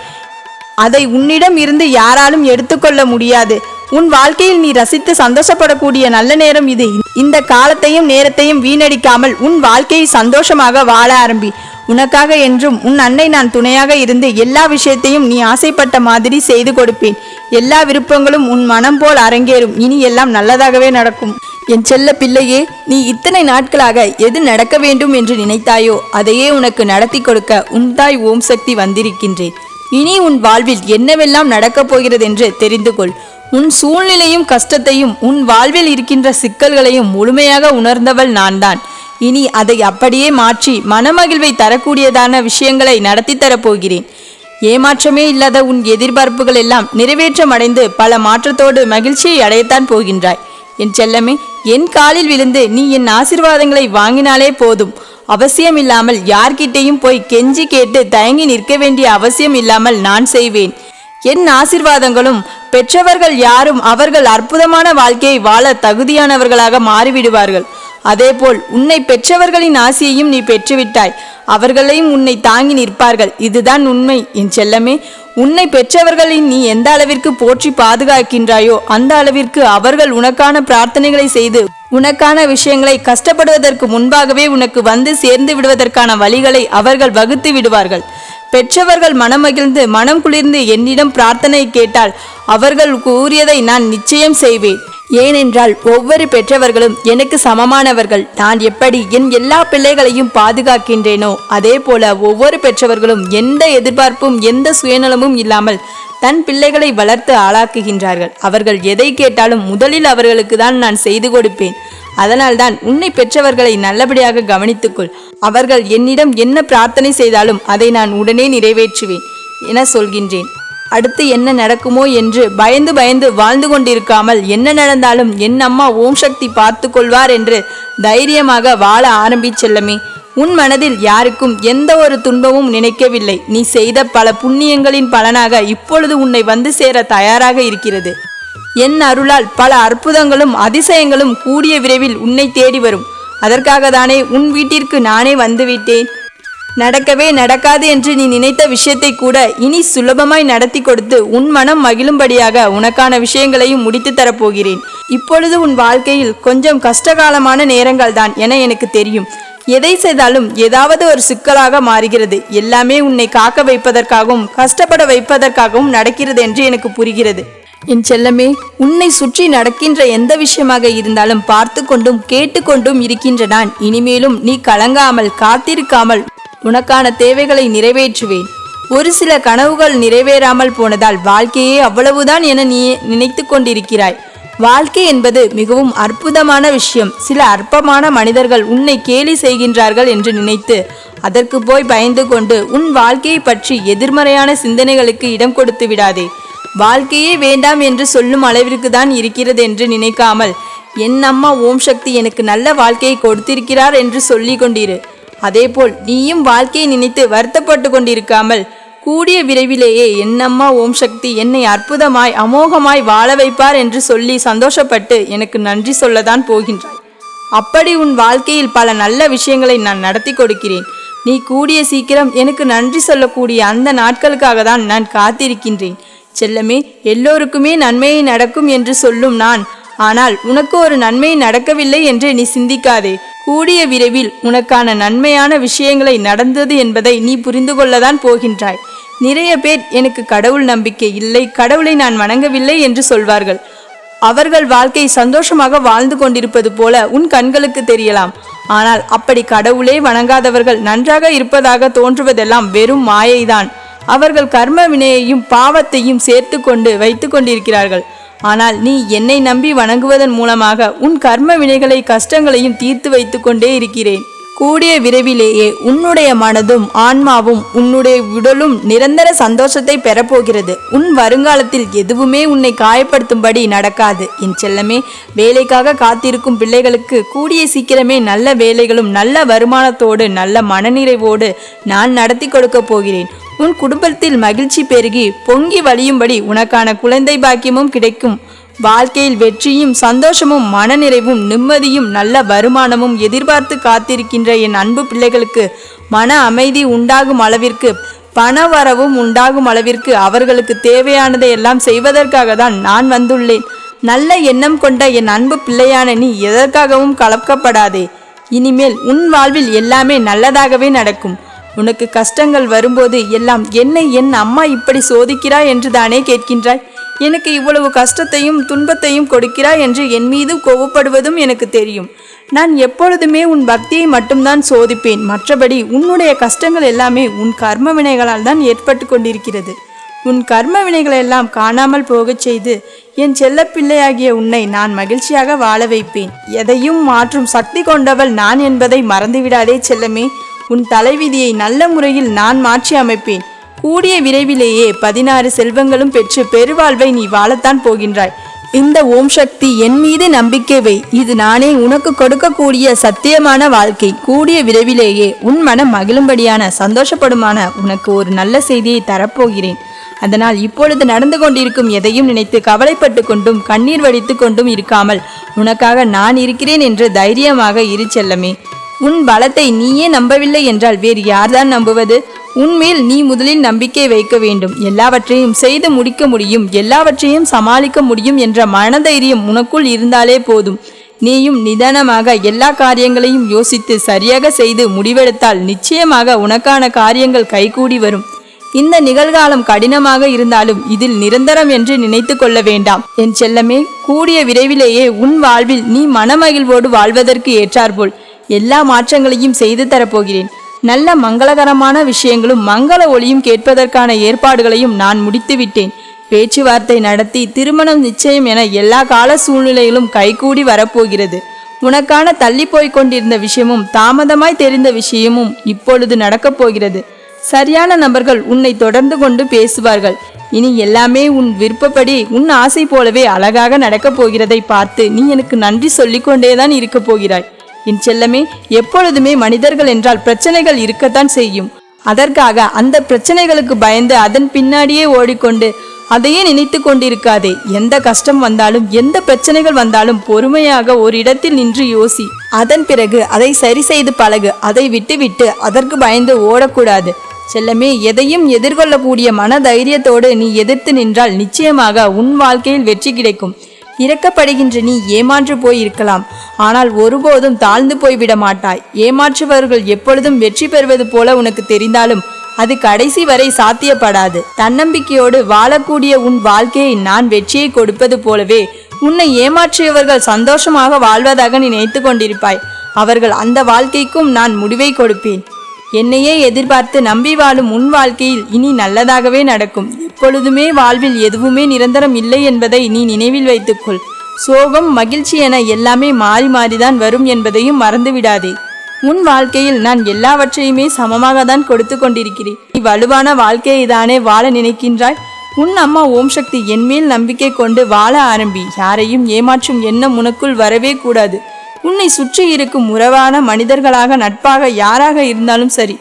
அதை உன்னிடம் இருந்து யாராலும் எடுத்துக்கொள்ள முடியாது. உன் வாழ்க்கையில் நீ ரசித்து சந்தோஷப்படக்கூடிய நல்ல நேரம் இது. இந்த காலத்தையும் நேரத்தையும் வீணடிக்காமல் உன் வாழ்க்கையை சந்தோஷமாக வாழ ஆரம்பி. உனக்காக என்றும் உன் அன்னை நான் துணையாக இருந்து எல்லா விஷயத்தையும் நீ ஆசைப்பட்ட மாதிரி செய்து கொடுப்பேன். எல்லா விருப்பங்களும் உன் மனம் போல் அரங்கேறும். இனி எல்லாம் நல்லதாகவே நடக்கும். என் செல்ல பிள்ளையே, நீ இத்தனை நாட்களாக எது நடக்க வேண்டும் என்று நினைத்தாயோ அதையே உனக்கு நடத்தி கொடுக்க உன் தாய் ஓம் சக்தி வந்திருக்கின்றேன். இனி உன் வாழ்வில் என்னவெல்லாம் நடக்கப் போகிறது என்று தெரிந்து கொள். உன் சூழ்நிலையும் கஷ்டத்தையும் உன் வாழ்வில் இருக்கின்ற சிக்கல்களையும் முழுமையாக உணர்ந்தவள் நான்தான். இனி அதை அப்படியே மாற்றி மனமகிழ்வை தரக்கூடியதான விஷயங்களை நடத்தி தரப்போகிறேன். ஏமாற்றமே இல்லாத உன் எதிர்பார்ப்புகள் எல்லாம் நிறைவேற்றமடைந்து பல மாற்றத்தோடு மகிழ்ச்சியை அடையத்தான் போகின்றாய். என் செல்லமே, என் காலில் விழுந்து நீ என் ஆசீர்வாதங்களை வாங்கினாலே போதும். அவசியம் இல்லாமல் யார்கிட்டையும் போய் கெஞ்சி கேட்டு தயங்கி நிற்க வேண்டிய அவசியம் இல்லாமல் நான் செய்வேன். என் ஆசீர்வாதங்களும் பெற்றவர்கள் யாரும் அவர்கள் அற்புதமான வாழ்க்கையை வாழ தகுதியானவர்களாக மாறிவிடுவார்கள். அதேபோல் உன்னை பெற்றவர்களின் ஆசையையும் நீ பெற்றுவிட்டாய். அவர்களையும் உன்னை தாங்கி நிற்பார்கள். இதுதான் உண்மை என் செல்லமே. உன்னை பெற்றவர்களின் நீ எந்த அளவிற்கு போற்றி பாதுகாக்கின்றாயோ அந்த அளவிற்கு அவர்கள் உனக்கான பிரார்த்தனைகளை செய்து உனக்கான விஷயங்களை கஷ்டப்படுவதற்கு முன்பாகவே உனக்கு வந்து சேர்ந்து விடுவதற்கான வழிகளை அவர்கள் வகுத்து விடுவார்கள். பெற்றவர்கள் மனமகிழ்ந்து மனம் குளிர்ந்து என்னிடம் பிரார்த்தனை கேட்டால் அவர்கள் கூறியதை நான் நிச்சயம் செய்வேன். ஏனென்றால் ஒவ்வொரு பெற்றவர்களும் எனக்கு சமமானவர்கள். நான் எப்படி என் எல்லா பிள்ளைகளையும் பாதுகாக்கின்றேனோ அதே போல ஒவ்வொரு பெற்றவர்களும் எந்த எதிர்பார்ப்பும் எந்த சுயநலமும் இல்லாமல் தன் பிள்ளைகளை வளர்த்து ஆளாக்குகின்றார்கள். அவர்கள் எதை கேட்டாலும் முதலில் அவர்களுக்கு தான் நான் செய்து கொடுப்பேன். அதனால்தான் உன்னை பெற்றவர்களை நல்லபடியாக கவனித்துக்கொள். அவர்கள் என்னிடம் என்ன பிரார்த்தனை செய்தாலும் அதை நான் உடனே நிறைவேற்றுவேன் என சொல்கின்றேன். அடுத்து என்ன நடக்குமோ என்று பயந்து பயந்து வாழ்ந்து கொண்டிருக்காமல் என்ன நடந்தாலும் என் அம்மா ஓம் சக்தி பார்த்து கொள்வார் என்று தைரியமாக வாழ ஆரம்பிச்செல்லமே. உன் மனதில் யாருக்கும் எந்த ஒரு துன்பமும் நினைக்கவில்லை. நீ செய்த பல புண்ணியங்களின் பலனாக இப்பொழுது உன்னை வந்து சேர தயாராக இருக்கிறது. என் அருளால் பல அற்புதங்களும் அதிசயங்களும் கூடிய விரைவில் உன்னை தேடி வரும். அதற்காக தானே உன் வீட்டிற்கு நானே வந்துவிட்டேன். நடக்கவே நடக்காது என்று நீ நினைத்த விஷயத்தை கூட இனி சுலபமாய் நடத்தி கொடுத்து உன் மனம் மகிழும்படியாக உனக்கான விஷயங்களையும் முடித்து தரப்போகிறேன். இப்பொழுது உன் வாழ்க்கையில் கொஞ்சம் கஷ்டகாலமான நேரங்கள் தான் என எனக்கு தெரியும். எதை செய்தாலும் ஏதாவது ஒரு சிக்கலாக மாறுகிறது. எல்லாமே உன்னை காக்க வைப்பதற்காகவும் கஷ்டப்பட வைப்பதற்காகவும் நடக்கிறது என்று எனக்கு புரிகிறது. என் செல்லமே, உன்னை சுற்றி நடக்கின்ற எந்த விஷயமாக இருந்தாலும் பார்த்து கொண்டும் கேட்டுக்கொண்டும் இருக்கின்ற நான் இனிமேலும் நீ கலங்காமல் காத்திருக்காமல் உனக்கான தேவைகளை நிறைவேற்றுவேன். ஒரு சில கனவுகள் நிறைவேறாமல் போனதால் வாழ்க்கையே அவ்வளவுதான் என நீ நினைத்து கொண்டிருக்கிறாய். வாழ்க்கை என்பது மிகவும் அற்புதமான விஷயம். சில அற்பமான மனிதர்கள் உன்னை கேலி செய்கின்றார்கள் என்று நினைத்து அதற்கு போய் பயந்து கொண்டு உன் வாழ்க்கையை பற்றி எதிர்மறையான சிந்தனைகளுக்கு இடம் கொடுத்து விடாதே. வாழ்க்கையே வேண்டாம் என்று சொல்லும் அளவிற்கு தான் இருக்கிறது என்று நினைக்காமல் என் அம்மா ஓம் சக்தி எனக்கு நல்ல வாழ்க்கையை கொடுத்திருக்கிறார் என்று சொல்லி கொண்டிரு. அதேபோல் நீயும் வாழ்க்கையை நினைத்து வருத்தப்பட்டு கொண்டிருக்காமல் கூடிய விரைவிலேயே என் அம்மா ஓம் சக்தி என்னை அற்புதமாய் அமோகமாய் வாழ வைப்பார் என்று சொல்லி சந்தோஷப்பட்டு எனக்கு நன்றி சொல்லத்தான் போகின்றாய். அப்படி உன் வாழ்க்கையில் பல நல்ல விஷயங்களை நான் நடத்தி கொடுக்கிறேன். நீ கூடிய சீக்கிரம் எனக்கு நன்றி சொல்லக்கூடிய அந்த நாட்களுக்காக தான் நான் காத்திருக்கின்றேன். செல்லமே, எல்லோருக்குமே நன்மையை நடக்கும் என்று சொல்லும் நான், ஆனால் உனக்கு ஒரு நன்மை நடக்கவில்லை என்று நீ சிந்திக்காதே. கூடிய விரைவில் உனக்கான நன்மையான விஷயங்களை நடந்தது என்பதை நீ புரிந்து கொள்ளதான் போகின்றாய். நிறைய பேர் எனக்கு கடவுள் நம்பிக்கை இல்லை, கடவுளை நான் வணங்கவில்லை என்று சொல்வார்கள். அவர்கள் வாழ்க்கை சந்தோஷமாக வாழ்ந்து கொண்டிருப்பது போல உன் கண்களுக்கு தெரியலாம். ஆனால் அப்படி கடவுளே வணங்காதவர்கள் நன்றாக இருப்பதாக தோன்றுவதெல்லாம் வெறும் மாயைதான். அவர்கள் கர்ம வினையையும் பாவத்தையும் சேர்த்து கொண்டு வைத்து கொண்டிருக்கிறார்கள். ஆனால் நீ என்னை நம்பி வணங்குவதன் மூலமாக உன் கர்ம வினைகளை கஷ்டங்களையும் தீர்த்து வைத்து கொண்டே இருக்கிறேன். கூடிய விரைவிலேயே உன்னுடைய மனதும் ஆன்மாவும் உன்னுடைய உடலும் நிரந்தர சந்தோஷத்தை பெறப்போகிறது. உன் வருங்காலத்தில் எதுவுமே உன்னை காயப்படுத்தும்படி நடக்காது. என் செல்லமே, வேலைக்காக காத்திருக்கும் பிள்ளைகளுக்கு கூடிய சீக்கிரமே நல்ல வேலைகளும் நல்ல வருமானத்தோடு நல்ல மனநிறைவோடு நான் நடத்தி கொடுக்க போகிறேன். உன் குடும்பத்தில் மகிழ்ச்சி பெருகி பொங்கி வழியும்படி உனக்கான குழந்தை பாக்கியமும் கிடைக்கும். வாழ்க்கையில் வெற்றியும் சந்தோஷமும் மனநிறைவும் நிம்மதியும் நல்ல வருமானமும் எதிர்பார்த்து காத்திருக்கின்ற என் அன்பு பிள்ளைகளுக்கு மன அமைதி உண்டாகும் அளவிற்கு பண வரவும் உண்டாகும் அளவிற்கு அவர்களுக்கு தேவையானதை எல்லாம் செய்வதற்காக தான் நான் வந்துள்ளேன். நல்ல எண்ணம் கொண்ட என் அன்பு பிள்ளையான நீ எதற்காகவும் கலக்கப்படாதே. இனிமேல் உன் வாழ்வில் எல்லாமே நல்லதாகவே நடக்கும். உனக்கு கஷ்டங்கள் வரும்போது எல்லாம் என்னை என் அம்மா இப்படி சோதிக்கிறாய் என்று தானே கேட்கின்றாய். எனக்கு இவ்வளவு கஷ்டத்தையும் துன்பத்தையும் கொடுக்கிறாய் என்று என் மீது கோபப்படுவதும் எனக்கு தெரியும். நான் எப்பொழுதுமே உன் பக்தியை மட்டும்தான் சோதிப்பேன். மற்றபடி உன்னுடைய கஷ்டங்கள் எல்லாமே உன் கர்ம வினைகளால் தான் ஏற்பட்டு கொண்டிருக்கிறது. உன் கர்ம வினைகளெல்லாம் காணாமல் போகச் செய்து என் செல்ல பிள்ளையாகிய உன்னை நான் மகிழ்ச்சியாக வாழ வைப்பேன். எதையும் மாற்றும் சக்தி கொண்டவள் நான் என்பதை மறந்துவிடாதே செல்லமே. உன் தலைவிதியை நல்ல முறையில் நான் மாற்றி அமைப்பேன். கூடிய விரைவிலேயே 16 செல்வங்களும் பெற்று பெருவாழ்வை நீ வாழத்தான் போகின்றாய். இந்த ஓம் சக்தி என் மீது நம்பிக்கை வை. இது நானே உனக்கு கொடுக்கக்கூடிய சத்தியமான வாழ்க்கை. கூடிய விரைவிலேயே உன் மனம் மகிழும்படியான சந்தோஷப்படுமான உனக்கு ஒரு நல்ல செய்தியை தரப்போகிறேன். அதனால் இப்பொழுது நடந்து கொண்டிருக்கும் எதையும் நினைத்து கவலைப்பட்டு கொண்டும் கண்ணீர் வடித்து கொண்டும் இருக்காமல் உனக்காக நான் இருக்கிறேன் என்று தைரியமாக இரு செல்லமே. உன் பலத்தை நீயே நம்பவில்லை என்றால் வேறு யார்தான் நம்புவது? உன்மேல் நீ முதலில் நம்பிக்கை வைக்க வேண்டும். எல்லாவற்றையும் செய்து முடிக்க முடியும், எல்லாவற்றையும் சமாளிக்க முடியும் என்ற மனதைரியம் உனக்குள் இருந்தாலே போதும். நீயும் நிதானமாக எல்லா காரியங்களையும் யோசித்து சரியாக செய்து முடிவெடுத்தால் நிச்சயமாக உனக்கான காரியங்கள் கைகூடி வரும். இந்த நிகழ்காலம் கடினமாக இருந்தாலும் இதில் நிரந்தரம் என்று நினைத்து கொள்ள வேண்டாம் என் செல்லமே. கூடிய விரைவிலேயே உன் வாழ்வில் நீ மனமகிழ்வோடு வாழ்வதற்கு ஏற்றாற்போல் எல்லா மாற்றங்களையும் செய்து தரப்போகிறேன். நல்ல மங்களகரமான விஷயங்களும் மங்கள ஒளியும் கேட்பதற்கான ஏற்பாடுகளையும் நான் முடித்துவிட்டேன். பேச்சுவார்த்தை நடத்தி திருமணம் நிச்சயம் என எல்லா கால சூழ்நிலைகளும் கைகூடி வரப்போகிறது. உனக்கான தள்ளி போய் கொண்டிருந்த விஷயமும் தாமதமாய் தெரிந்த விஷயமும் இப்பொழுது நடக்கப் போகிறது. சரியான நபர்கள் உன்னை தொடர்ந்து கொண்டு பேசுவார்கள். இனி எல்லாமே உன் விருப்பப்படி உன் ஆசை போலவே அழகாக நடக்கப் போகிறதை பார்த்து நீ எனக்கு நன்றி சொல்லிக்கொண்டேதான் இருக்கப் போகிறாய். என் செல்லமே, எப்பொழுதுமே மனிதர்கள் என்றால் பிரச்சனைகள் இருக்கத்தான் செய்யும். அதற்காக அந்த பிரச்சனைகளுக்கு பயந்து அதன் பின்னாடியே ஓடிக்கொண்டு அதையே நினைத்து கொண்டிருக்காதே. எந்த கஷ்டம் வந்தாலும் எந்த பிரச்சனைகள் வந்தாலும் பொறுமையாக ஒரு இடத்தில் நின்று யோசி. அதன் பிறகு அதை சரி செய்து பழகு. அதை விட்டுவிட்டு அதற்கு பயந்து ஓடக்கூடாது செல்லமே. எதையும் எதிர்கொள்ளக்கூடிய மன தைரியத்தோடு நீ எதிர்த்து நின்றால் நிச்சயமாக உன் வாழ்க்கையில் வெற்றி கிடைக்கும். இறக்கப்படுகின்ற நீ ஏமாற்று போய் இருக்கலாம், ஆனால் ஒருபோதும் தாழ்ந்து போய்விட மாட்டாய். ஏமாற்றுபவர்கள் எப்பொழுதும் வெற்றி பெறுவது போல உனக்கு தெரிந்தாலும் அது கடைசி வரை சாத்தியப்படாது. தன்னம்பிக்கையோடு வாழக்கூடிய உன் வாழ்க்கையை நான் வெற்றியை கொடுப்பது போலவே உன்னை ஏமாற்றியவர்கள் சந்தோஷமாக வாழ்வதாக நீ நினைத்து கொண்டிருப்பாய். அவர்கள் அந்த வாழ்க்கைக்கும் நான் முடிவை கொடுப்பேன். என்னையே எதிர்பார்த்து நம்பி வாழும் உன் வாழ்க்கையில் இனி நல்லதாகவே நடக்கும். எப்பொழுதுமே வாழ்வில் எதுவுமே நிரந்தரம் இல்லை என்பதை நீ நினைவில் வைத்துக்கொள். சோகம் மகிழ்ச்சி என எல்லாமே மாறி மாறிதான் வரும் என்பதையும் மறந்துவிடாதே. உன் வாழ்க்கையில் நான் எல்லாவற்றையுமே சமமாக தான் கொடுத்து கொண்டிருக்கிறேன். நீ வலுவான வாழ்க்கையை தானே வாழ நினைக்கின்றாய். உன் அம்மா ஓம் சக்தி என் மேல் நம்பிக்கை கொண்டு வாழ ஆரம்பி. யாரையும் ஏமாற்றும் எண்ணம் உனக்குள் வரவே கூடாது. உன்னை சுற்றி இருக்கும் உறவான மனிதர்களாக நட்பாக யாராக இருந்தாலும் சரி,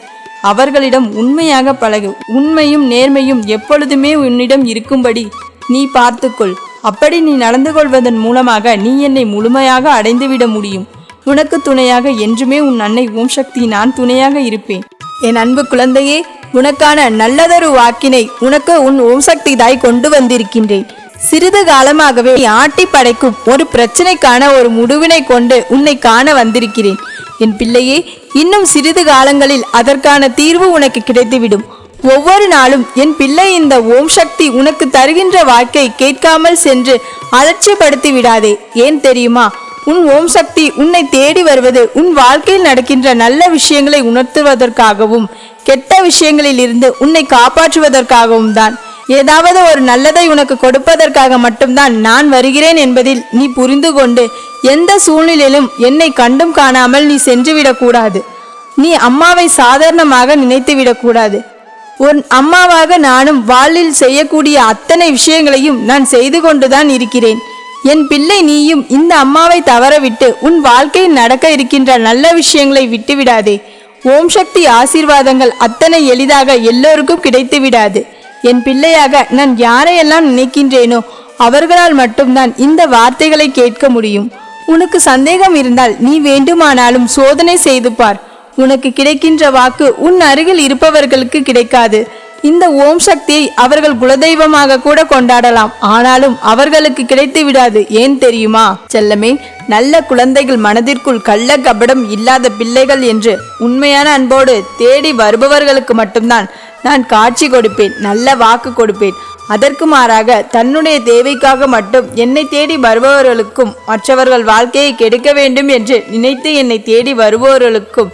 அவர்களிடம் உண்மையாக பழகு. உண்மையும் நேர்மையும் எப்பொழுதுமே உன்னிடம் இருக்கும்படி நீ பார்த்துக்கொள். அப்படி நீ நடந்து கொள்வதன் மூலமாக நீ என்னை முழுமையாக அடைந்துவிட முடியும். உனக்கு துணையாக என்றுமே உன் அன்னை ஓம் சக்தி நான் துணையாக இருப்பேன். என் அன்பு குழந்தையே, உனக்கான நல்லதொரு வாக்கினை உனக்கு உன் ஓம் சக்தி தாய் கொண்டு வந்திருக்கின்றேன். சிறிது காலமாகவே ஆட்டி படைக்கும் ஒரு பிரச்சனைக்கான ஒரு முடிவினை கொண்டு உன்னை காண வந்திருக்கிறேன். என் பிள்ளையே, இன்னும் சிறிது காலங்களில் அதற்கான தீர்வு உனக்கு கிடைத்துவிடும். ஒவ்வொரு நாளும் என் பிள்ளை, இந்த ஓம் சக்தி உனக்கு தருகின்ற வாக்கை கேட்காமல் சென்று அலட்சியப்படுத்தி விடாதே. ஏன் தெரியுமா? உன் ஓம் சக்தி உன்னை தேடி வருவது உன் வாழ்க்கையில் நடக்கின்ற நல்ல விஷயங்களை உணர்த்துவதற்காகவும் கெட்ட விஷயங்களில் இருந்து உன்னை காப்பாற்றுவதற்காகவும் தான். ஏதாவது ஒரு நல்லதை உனக்கு கொடுப்பதற்காக மட்டும்தான் நான் வருகிறேன் என்பதில் நீ புரிந்து கொண்டு எந்த சூழ்நிலையிலும் என்னை கண்டும் காணாமல் நீ சென்றுவிடக்கூடாது. நீ அம்மாவை சாதாரணமாக நினைத்து விடக்கூடாது. உன் அம்மாவாக நானும் வாழ்வில் செய்யக்கூடிய அத்தனை விஷயங்களையும் நான் செய்து கொண்டுதான் இருக்கிறேன். என் பிள்ளை, நீயும் இந்த அம்மாவை தவறவிட்டு உன் வாழ்க்கையில் நடக்க இருக்கின்ற நல்ல விஷயங்களை விட்டுவிடாதே. ஓம் சக்தி ஆசீர்வாதங்கள் அத்தனை எளிதாக எல்லோருக்கும் கிடைத்து விடாது. என் பிள்ளையாக நான் யாரையெல்லாம் நினைக்கின்றேனோ அவர்களால் மட்டும்தான் இந்த வார்த்தைகளை கேட்க முடியும். உனக்கு சந்தேகம் இருந்தால் நீ வேண்டுமானாலும் சோதனை செய்து பார். உனக்கு கிடைக்கின்ற வாக்கு உன் அருகில் இருப்பவர்களுக்கு கிடைக்காது. இந்த ஓம் சக்தியை அவர்கள் குலதெய்வமாக கூட கொண்டாடலாம், ஆனாலும் அவர்களுக்கு கிடைத்து விடாது. ஏன் தெரியுமா செல்லமே? நல்ல குழந்தைகள் மனதிற்குள் கள்ள கபடம் இல்லாத பிள்ளைகள் என்று உண்மையான அன்போடு தேடி வருபவர்களுக்கு மட்டும்தான் நான் காட்சி கொடுப்பேன், நல்ல வாக்கு கொடுப்பேன். அதற்கு மாறாக தன்னுடைய தேவைக்காக மட்டும் என்னை தேடி வருபவர்களுக்கும் மற்றவர்கள் வாழ்க்கையை கெடுக்க வேண்டும் என்று நினைத்து என்னை தேடி வருபவர்களுக்கும்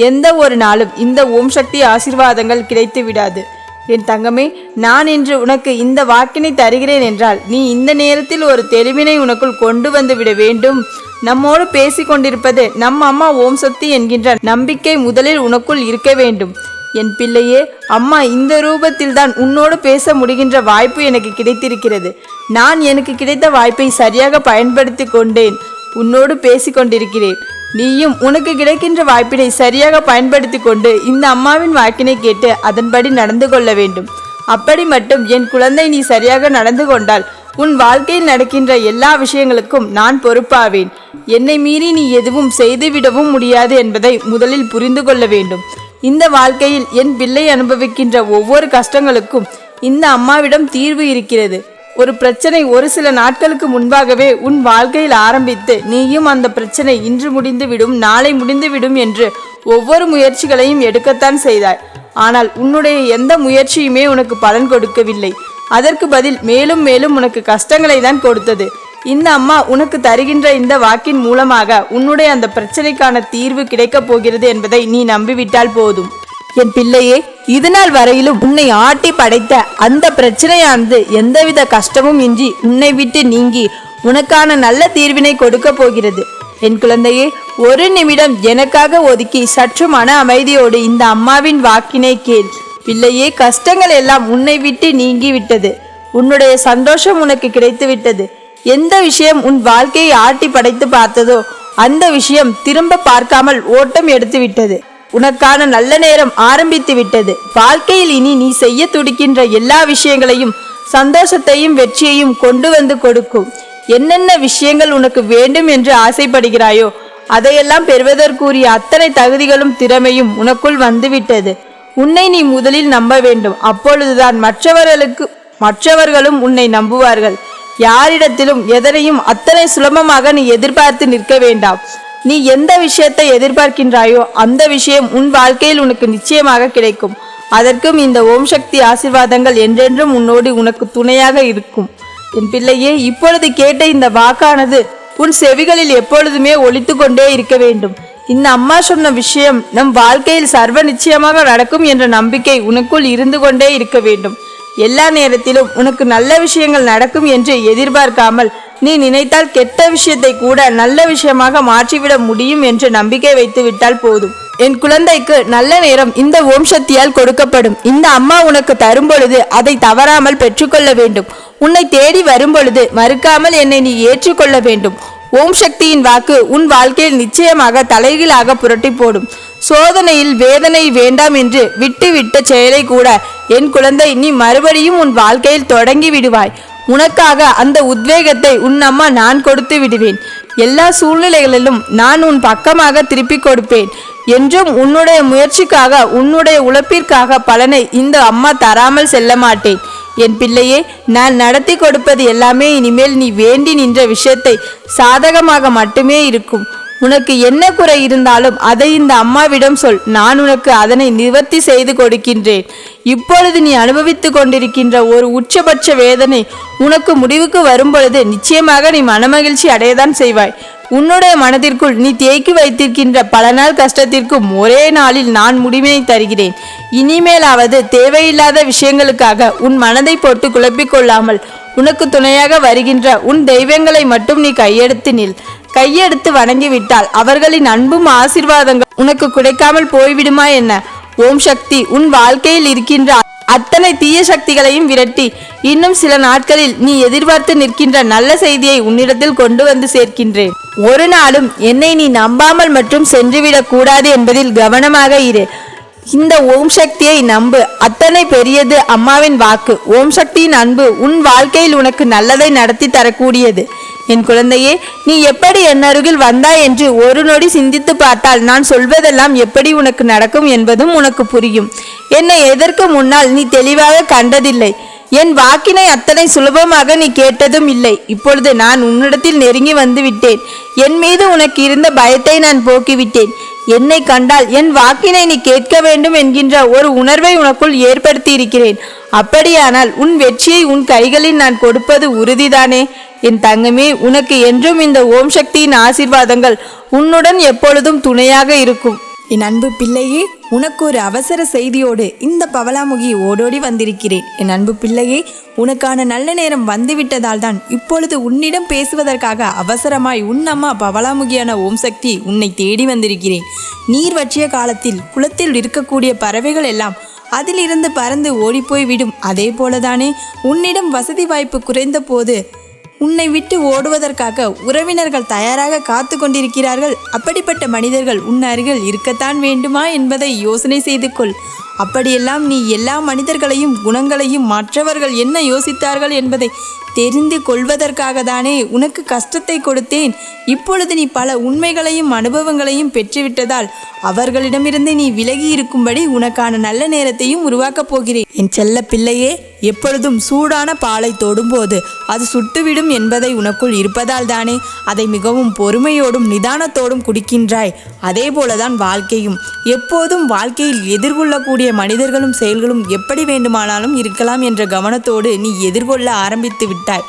எந்த ஒரு நாளும் இந்த ஓம் சக்தி ஆசீர்வாதங்கள் கிடைத்து விடாது. என் தங்கமே, நான் இன்று உனக்கு இந்த வாக்கினை தருகிறேன் என்றால் நீ இந்த நேரத்தில் ஒரு தெளிவினை உனக்குள் கொண்டு வந்து விட வேண்டும். நம்மோடு பேசி கொண்டிருப்பது நம் அம்மா ஓம் சக்தி என்கின்ற நம்பிக்கை முதலில் உனக்குள் இருக்க வேண்டும். என் பிள்ளையே, அம்மா இந்த ரூபத்தில் தான் உன்னோடு பேச முடிகின்ற வாய்ப்பு எனக்கு கிடைத்திருக்கிறது. நான் எனக்கு கிடைத்த வாய்ப்பை சரியாக பயன்படுத்தி கொண்டேன். உன்னோடு பேசி கொண்டிருக்கிறேன். நீயும் உனக்கு கிடைக்கின்ற வாய்ப்பினை சரியாக பயன்படுத்தி கொண்டு இந்த அம்மாவின் வாக்கினை கேட்டு அதன்படி நடந்து கொள்ள வேண்டும். அப்படி மட்டும் என் குழந்தை நீ சரியாக நடந்து கொண்டால் உன் வாழ்க்கையில் நடக்கின்ற எல்லா விஷயங்களுக்கும் நான் பொறுப்பாவேன். என்னை மீறி நீ எதுவும் செய்துவிடவும் முடியாது என்பதை முதலில் புரிந்து கொள்ள வேண்டும். இந்த வாழ்க்கையில் என் பிள்ளை அனுபவிக்கின்ற ஒவ்வொரு கஷ்டங்களுக்கும் இந்த அம்மாவிடம் தீர்வு இருக்கிறது. ஒரு பிரச்சனை ஒரு சில நாட்களுக்கு முன்பாகவே உன் வாழ்க்கையில் ஆரம்பித்து நீயும் அந்த பிரச்சனை இன்று முடிந்து விடும், நாளை முடிந்து விடும் என்று ஒவ்வொரு முயற்சிகளையும் எடுக்கத்தான் செய்தாய். ஆனால் உன்னுடைய எந்த முயற்சியுமே உனக்கு பலன் கொடுக்கவில்லை. அதற்கு பதில் மேலும் மேலும் உனக்கு கஷ்டங்களை தான் கொடுத்தது. இந்த அம்மா உனக்கு தருகின்ற இந்த வாக்கின் மூலமாக உன்னுடைய அந்த பிரச்சனைக்கான தீர்வு கிடைக்கப் போகிறது என்பதை நீ நம்பிவிட்டால் போதும். என் பிள்ளையே, இதுநாள் வரையிலும் உன்னை ஆட்டி படைத்த அந்த பிரச்சனையானது எந்தவித கஷ்டமும் இன்றி உன்னை விட்டு நீங்கி உனக்கான நல்ல தீர்வினை கொடுக்க போகிறது. என் குழந்தையே, ஒரு நிமிடம் எனக்காக ஒதுக்கி சற்று மன அமைதியோடு இந்த அம்மாவின் வாக்கினை கேள். பிள்ளையே, கஷ்டங்கள் எல்லாம் உன்னை விட்டு நீங்கி விட்டது. உன்னுடைய சந்தோஷம் உனக்கு கிடைத்து விட்டது. எந்த விஷயம் உன் வாழ்க்கையை ஆட்டி படைத்து பார்த்ததோ அந்த விஷயம் திரும்ப பார்க்காமல் ஓட்டம் எடுத்து விட்டது. உனக்கான நல்ல நேரம் ஆரம்பித்து விட்டது. வாழ்க்கையில் இனி நீ செய்ய துடிக்கின்ற எல்லா விஷயங்களையும் சந்தோஷத்தையும் வெற்றியையும் கொண்டு வந்து கொடுக்கும். என்னென்ன விஷயங்கள் உனக்கு வேண்டும் என்று ஆசைப்படுகிறாயோ அதையெல்லாம் பெறுவதற்குரிய அத்தனை தகுதிகளும் திறமையும் உனக்குள் வந்துவிட்டது. உன்னை நீ முதலில் நம்ப வேண்டும். அப்பொழுதுதான் மற்றவர்களும் உன்னை நம்புவார்கள். யாரிடத்திலும் எதனையும் அத்தனை சுலபமாக நீ எதிர்பார்த்து நிற்க வேண்டாம். நீ எந்த விஷயத்தை எதிர்பார்க்கின்றாயோ அந்த விஷயம் உன் வாழ்க்கையில் உனக்கு நிச்சயமாக கிடைக்கும். அதற்கும் இந்த ஓம் சக்தி ஆசீர்வாதங்கள் என்றென்றும் உன்னோடு உனக்கு துணையாக இருக்கும். என் பிள்ளையே, இப்பொழுது கேட்ட இந்த வாக்கானது உன் செவிகளில் எப்பொழுதுமே ஒலித்து கொண்டே இருக்க வேண்டும். இந்த அம்மா சொன்ன விஷயம் நம் வாழ்க்கையில் சர்வ நிச்சயமாக நடக்கும் என்ற நம்பிக்கை உனக்குள் இருந்து கொண்டே இருக்க வேண்டும். எல்லா நேரத்திலும் உனக்கு நல்ல விஷயங்கள் நடக்கும் என்று எதிர்பார்க்காமல் நீ நினைத்தால் கெட்ட விஷயத்தை கூட நல்ல விஷயமாக மாற்றிவிட முடியும் என்று நம்பிக்கை வைத்து விட்டால் போதும். என் குழந்தைக்கு நல்ல நேரம் இந்த ஓம் சக்தியால் கொடுக்கப்படும். இந்த அம்மா உனக்கு தரும் பொழுது அதை தவறாமல் பெற்றுக்கொள்ள வேண்டும். உன்னை தேடி வரும் பொழுது மறுக்காமல் என்னை நீ ஏற்றுக்கொள்ள வேண்டும். ஓம் சக்தியின் வாக்கு உன் வாழ்க்கையில் நிச்சயமாக தலைகீழாக புரட்டி போடும். சோதனையில் வேதனை வேண்டாம் என்று விட்டு செயலை கூட என் குழந்தை நீ மறுபடியும் உன் வாழ்க்கையில் தொடங்கி விடுவாய். உனக்காக அந்த உத்வேகத்தை உன் அம்மா நான் கொடுத்து விடுவேன். எல்லா சூழ்நிலைகளிலும் நான் உன் பக்கமாக திருப்பி கொடுப்பேன். என்றும் உன்னுடைய முயற்சிக்காக உன்னுடைய உழைப்பிற்காக பலனை இந்த அம்மா தராமல் செல்ல மாட்டேன். என் பிள்ளையே, நான் நடத்தி கொடுப்பது எல்லாமே இனிமேல் நீ வேண்டி நின்ற விஷயத்தை சாதகமாக மட்டுமே இருக்கும். உனக்கு என்ன குறை இருந்தாலும் அதை இந்த அம்மாவிடம் சொல். நான் உனக்கு அதனை நிவர்த்தி செய்து கொடுக்கின்றேன். இப்பொழுது நீ அனுபவித்து கொண்டிருக்கின்ற ஒரு உச்சபட்ச வேதனை உனக்கு முடிவுக்கு வரும்பொழுது நிச்சயமாக நீ மனமகிழ்ச்சி அடையதான் செய்வாய். உன்னுடைய மனதிற்குள் நீ தேக்கி வைத்திருக்கின்ற பல நாள் கஷ்டத்திற்கும் ஒரே நாளில் நான் முடிவினை தருகிறேன். இனிமேலாவது தேவையில்லாத விஷயங்களுக்காக உன் மனதை போட்டு குழப்பிக்கொள்ளாமல் உனக்கு துணையாக வருகின்ற உன் தெய்வங்களை மட்டும் நீ கையெடுத்து நில். கையெடுத்து வணங்கிவிட்டால் அவர்களின் அன்பும் ஆசீர்வாதங்கள் உனக்கு கிடைக்காமல் போய்விடுமா என்ன? ஓம் சக்தி உன் வாழ்க்கையில் இருக்கின்ற அத்தனை தீய சக்திகளையும் விரட்டி இன்னும் சில நாட்களில் நீ எதிர்பார்த்து நிற்கின்ற நல்ல செய்தியை உன்னிடத்தில் கொண்டு வந்து சேர்க்கின்றேன். ஒரு நாளும் என்னை நீ நம்பாமல் மட்டும் சென்றுவிடக் கூடாது என்பதில் கவனமாக இரு. இந்த ஓம் சக்தியை நம்பு. அத்தனை பெரியது அம்மாவின் வாக்கு. ஓம் சக்தியின் அன்பு உன் வாழ்க்கையில் உனக்கு நல்லதை நடத்தி தரக்கூடியது. என் குழந்தையே, நீ எப்படி என் அருகில் வந்தாய் என்று ஒரு நொடி சிந்தித்து பார்த்தால் நான் சொல்வதெல்லாம் எப்படி உனக்கு நடக்கும் என்பதும் உனக்கு புரியும். என்னை எதற்கு முன்னால் நீ தெளிவாக கண்டதில்லை. என் வாக்கினை அத்தனை சுலபமாக நீ கேட்டதும் இல்லை. இப்பொழுது நான் உன்னிடத்தில் நெருங்கி வந்து விட்டேன். என் மீது உனக்கு இருந்த பயத்தை நான் போக்கிவிட்டேன். என்னை கண்டால் என் வாக்கினை நீ கேட்க வேண்டும் என்கின்ற ஒரு உணர்வை உனக்குள் ஏற்படுத்தி இருக்கிறேன். அப்படியானால் உன் வெற்றியை உன் கைகளில் நான் கொடுப்பது உறுதிதானே? என் தங்கமே, உனக்கு என்றும் இந்த ஓம் சக்தியின் ஆசீர்வாதங்கள் உன்னுடன் எப்பொழுதும் துணையாக இருக்கும். என் அன்பு பிள்ளையே, உனக்கு ஒரு அவசர செய்தியோடு இந்த பவளாமுகி ஓடோடி வந்திருக்கிறேன். என் அன்பு பிள்ளையே, உனக்கான நல்ல நேரம் வந்துவிட்டதால் தான் இப்பொழுது உன்னிடம் பேசுவதற்காக அவசரமாய் உன் அம்மா பவளாமுகியான ஓம் சக்தி உன்னை தேடி வந்திருக்கிறேன். நீர் வற்றிய காலத்தில் குளத்தில் இருக்கக்கூடிய பறவைகள் எல்லாம் அதிலிருந்து பறந்து ஓடிப்போய் விடும். அதே போலதானே உன்னிடம் வசதி வாய்ப்பு குறைந்த போது உன்னை விட்டு ஓடுவதற்காக உறவினர்கள் தயாராக காத்து கொண்டிருக்கிறார்கள். அப்படிப்பட்ட மனிதர்கள் உன் அருகில் இருக்கத்தான் வேண்டுமா என்பதை யோசனை செய்து கொள். அப்படியெல்லாம் நீ எல்லா மனிதர்களையும் குணங்களையும் மற்றவர்கள் என்ன யோசித்தார்கள் என்பதை தெரிந்து கொள்வதற்காக தானே உனக்கு கஷ்டத்தை கொடுத்தேன். இப்பொழுது நீ பல உண்மைகளையும் அனுபவங்களையும் பெற்றுவிட்டதால் அவர்களிடமிருந்து நீ விலகி இருக்கும்படி உனக்கான நல்ல நேரத்தையும் உருவாக்கப் போகிறேன். என் செல்ல பிள்ளையே, எப்பொழுதும் சூடான பாலை தொடும்போது அது சுட்டுவிடும் என்பதை உனக்குள் இருப்பதால் தானே அதை மிகவும் பொறுமையோடும் நிதானத்தோடும் குடிக்கின்றாய். அதே போலதான் வாழ்க்கையும். எப்போதும் வாழ்க்கையில் எதிர்கொள்ளக்கூடிய மனிதர்களும் செயல்களும் எப்படி வேண்டுமானாலும் இருக்கலாம் என்ற கவனத்தோடு நீ எதிர்கொள்ள ஆரம்பித்து விட்டாய்.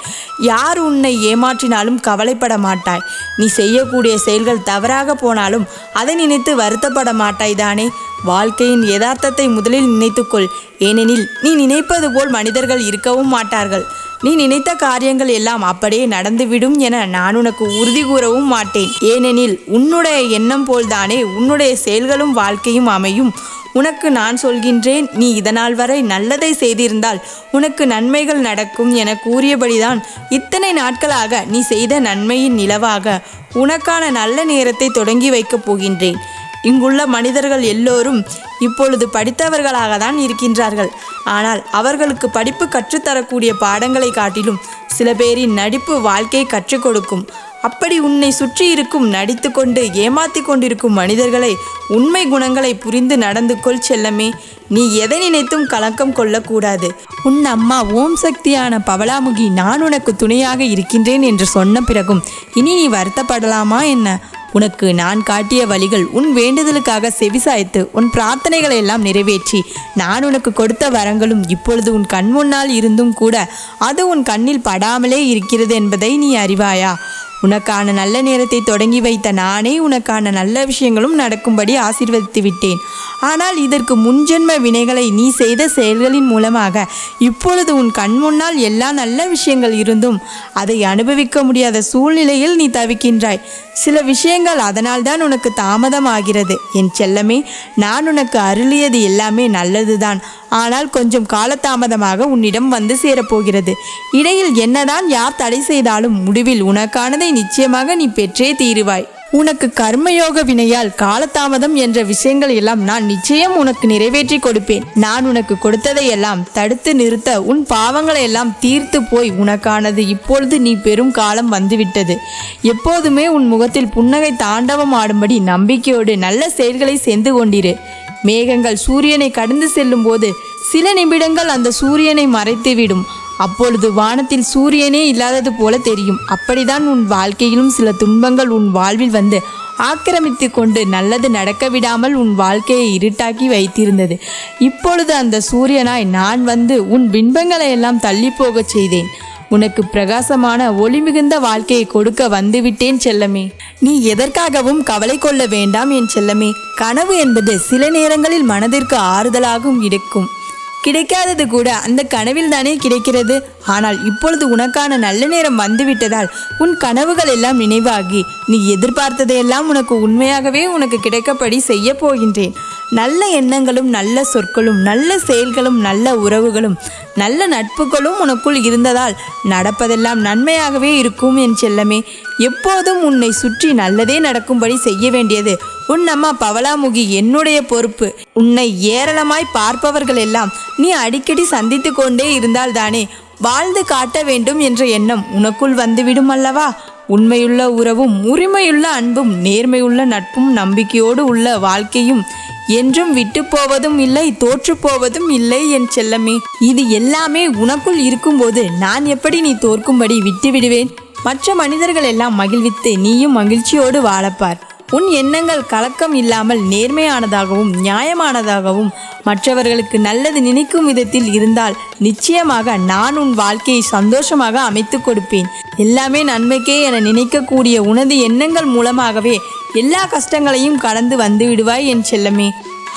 யார் உன்னை ஏமாற்றினாலும் கவலைப்பட மாட்டாய். நீ செய்யக்கூடிய செயல்கள் தவறாக போனாலும் அதை நினைத்து வருத்தப்பட மாட்டாய் தானே? வாழ்க்கையின் யதார்த்தத்தை முதலில் நினைத்துக்கொள். ஏனெனில் நீ நினைப்பது போல் மனிதர்கள் இருக்கவும் மாட்டார்கள். நீ நினைத்த காரியங்கள் எல்லாம் அப்படியே நடந்துவிடும் என நான் உனக்கு உறுதி கூறவும் மாட்டேன். ஏனெனில் உன்னுடைய எண்ணம் போல்தானே உன்னுடைய செயல்களும் வாழ்க்கையும் அமையும். உனக்கு நான் சொல்கின்றேன், நீ இதனால் வரை நல்லதை செய்திருந்தால் உனக்கு நன்மைகள் நடக்கும் என கூறியபடிதான் இத்தனை நாட்களாக நீ செய்த நன்மையின் நிலவாக உனக்கான நல்ல நேரத்தை தொடங்கி வைக்கப் போகின்றேன். இங்குள்ள மனிதர்கள் எல்லோரும் இப்பொழுது படித்தவர்களாக தான் இருக்கின்றார்கள். ஆனால் அவர்களுக்கு படிப்பு கற்றுத்தரக்கூடிய பாடங்களை காட்டிலும் சில பேரின் நடிப்பு வாழ்க்கையை கற்றுக் கொடுக்கும். அப்படி உன்னை சுற்றி இருக்கும் நடித்து கொண்டு ஏமாத்தி கொண்டிருக்கும் மனிதர்களை உண்மை குணங்களை புரிந்து நடந்து கொள் செல்லமே. நீ எதை நினைத்தும் கலக்கம் கொள்ளக்கூடாது. உன் அம்மா ஓம் சக்தியான பவளாமுகி நான் உனக்கு துணையாக இருக்கின்றேன் என்று சொன்ன பிறகும் இனி நீ வருத்தப்படலாமா என்ன? உனக்கு நான் காட்டிய வழிகள் உன் வேண்டுதலுக்காக செவிசாய்த்து உன் பிரார்த்தனைகளை எல்லாம் நிறைவேற்றி நான் உனக்கு கொடுத்த வரங்களும் இப்பொழுது உன் கண் முன்னால் இருந்தும் கூட அது உன் கண்ணில் படாமலே இருக்கிறது என்பதை நீ அறிவாயா? உனக்கான நல்ல நேரத்தை தொடங்கி வைத்த நானே உனக்கான நல்ல விஷயங்களும் நடக்கும்படி ஆசீர்வதித்து விட்டேன். ஆனால் இதற்கு முன்ஜென்ம வினைகளை நீ செய்த செயல்களின் மூலமாக இப்பொழுது உன் கண் முன்னால் எல்லா நல்ல விஷயங்கள் இருந்தும் அதை அனுபவிக்க முடியாத சூழ்நிலையில் நீ தவிக்கின்றாய். சில விஷயங்கள் அதனால்தான் உனக்கு தாமதமாகிறது. என் செல்லமே, நான் உனக்கு அருளியது எல்லாமே நல்லதுதான். ஆனால் கொஞ்சம் காலதாமதமாக உன்னிடம் வந்து சேரப்போகிறது. இடையில் என்னதான் யார் தடை செய்தாலும் முடிவில் உனக்கானதை நிச்சயமாக நீ பெற்றே தீருவாய். உனக்கு கர்மயோக வினையால் காலதாமதம் என்ற விஷயங்கள் எல்லாம் நான் நிச்சயம் உனக்கு நிறைவேற்றி கொடுப்பேன். நான் உனக்கு கொடுத்ததையெல்லாம் தடுத்து நிறுத்த உன் பாவங்களை எல்லாம் தீர்த்து போய் உனக்கானது இப்பொழுது நீ பெரும் காலம் வந்துவிட்டது. எப்போதுமே உன் முகத்தில் புன்னகை தாண்டவம் ஆடும்படி நம்பிக்கையோடு நல்ல செயல்களை செய்து கொண்டிரு. மேகங்கள் சூரியனை கடந்து செல்லும் போது சில நிமிடங்கள் அந்த சூரியனை மறைத்துவிடும். அப்பொழுது வானத்தில் சூரியனே இல்லாதது போல தெரியும். அப்படிதான் உன் வாழ்க்கையிலும் சில துன்பங்கள் உன் வாழ்வில் வந்து ஆக்கிரமித்து கொண்டு நல்லது நடக்க விடாமல் உன் வாழ்க்கையை இருட்டாக்கி வைத்திருந்தது. இப்பொழுது அந்த சூரியனாய் நான் வந்து உன் பின்பங்களை எல்லாம் தள்ளி போகச் செய்தேன். உனக்கு பிரகாசமான ஒளி மிகுந்த வாழ்க்கையை கொடுக்க வந்துவிட்டேன் செல்லமே. நீ எதற்காகவும் கவலை கொள்ள வேண்டாம் என் செல்லமே. கனவு என்பது சில நேரங்களில் மனதிற்கு ஆறுதலாகவும் கிடைக்காதது கூட அந்த கனவில் தானே கிடைக்கிறது. ஆனால் இப்பொழுது உனக்கான நல்ல நேரம் வந்துவிட்டதால் உன் கனவுகள் எல்லாம் நினைவாகி நீ எதிர்பார்த்ததையெல்லாம் உனக்கு உண்மையாகவே உனக்கு கிடைக்கப்படி செய்ய போகின்றேன். நல்ல எண்ணங்களும் நல்ல சொற்களும் நல்ல செயல்களும் நல்ல உறவுகளும் நல்ல நட்புகளும் உனக்குள் இருந்ததால் நடப்பதெல்லாம் நன்மையாகவே இருக்கும் என் செல்லமே. எப்போதும் உன்னை சுற்றி நல்லதே நடக்கும்படி செய்ய வேண்டியது உன் அம்மா பவளாமுகி என்னுடைய பொறுப்பு. உன்னை ஏராளமாய் பார்ப்பவர்கள் எல்லாம் நீ அடிக்கடி சந்தித்து கொண்டே இருந்தால்தானே வாழ்ந்து காட்ட வேண்டும் என்ற எண்ணம் உனக்குள் வந்துவிடும் அல்லவா? உண்மையுள்ள உறவும் உரிமையுள்ள அன்பும் நேர்மையுள்ள நட்பும் நம்பிக்கையோடு உள்ள வாழ்க்கையும் என்றும் விட்டு போவதும் இல்லை, தோற்று போவதும் இல்லை என் செல்லமே. இது எல்லாமே உனக்குள் இருக்கும்போது நான் எப்படி நீ தோற்கும்படி விட்டு விடுவேன்? மற்ற மனிதர்கள் எல்லாம் மகிழ்வித்து நீயும் மகிழ்ச்சியோடு வாழப்பார். உன் எண்ணங்கள் கலக்கம் இல்லாமல் நேர்மையானதாகவும் நியாயமானதாகவும் மற்றவர்களுக்கு நல்லது நினைக்கும் விதத்தில் இருந்தால் நிச்சயமாக நான் உன் வாழ்க்கையை சந்தோஷமாக அமைத்து கொடுப்பேன். எல்லாமே நன்மைக்கே என நினைக்கக்கூடிய உனது எண்ணங்கள் மூலமாகவே எல்லா கஷ்டங்களையும் கடந்து வந்து விடுவாய் என் செல்லமே.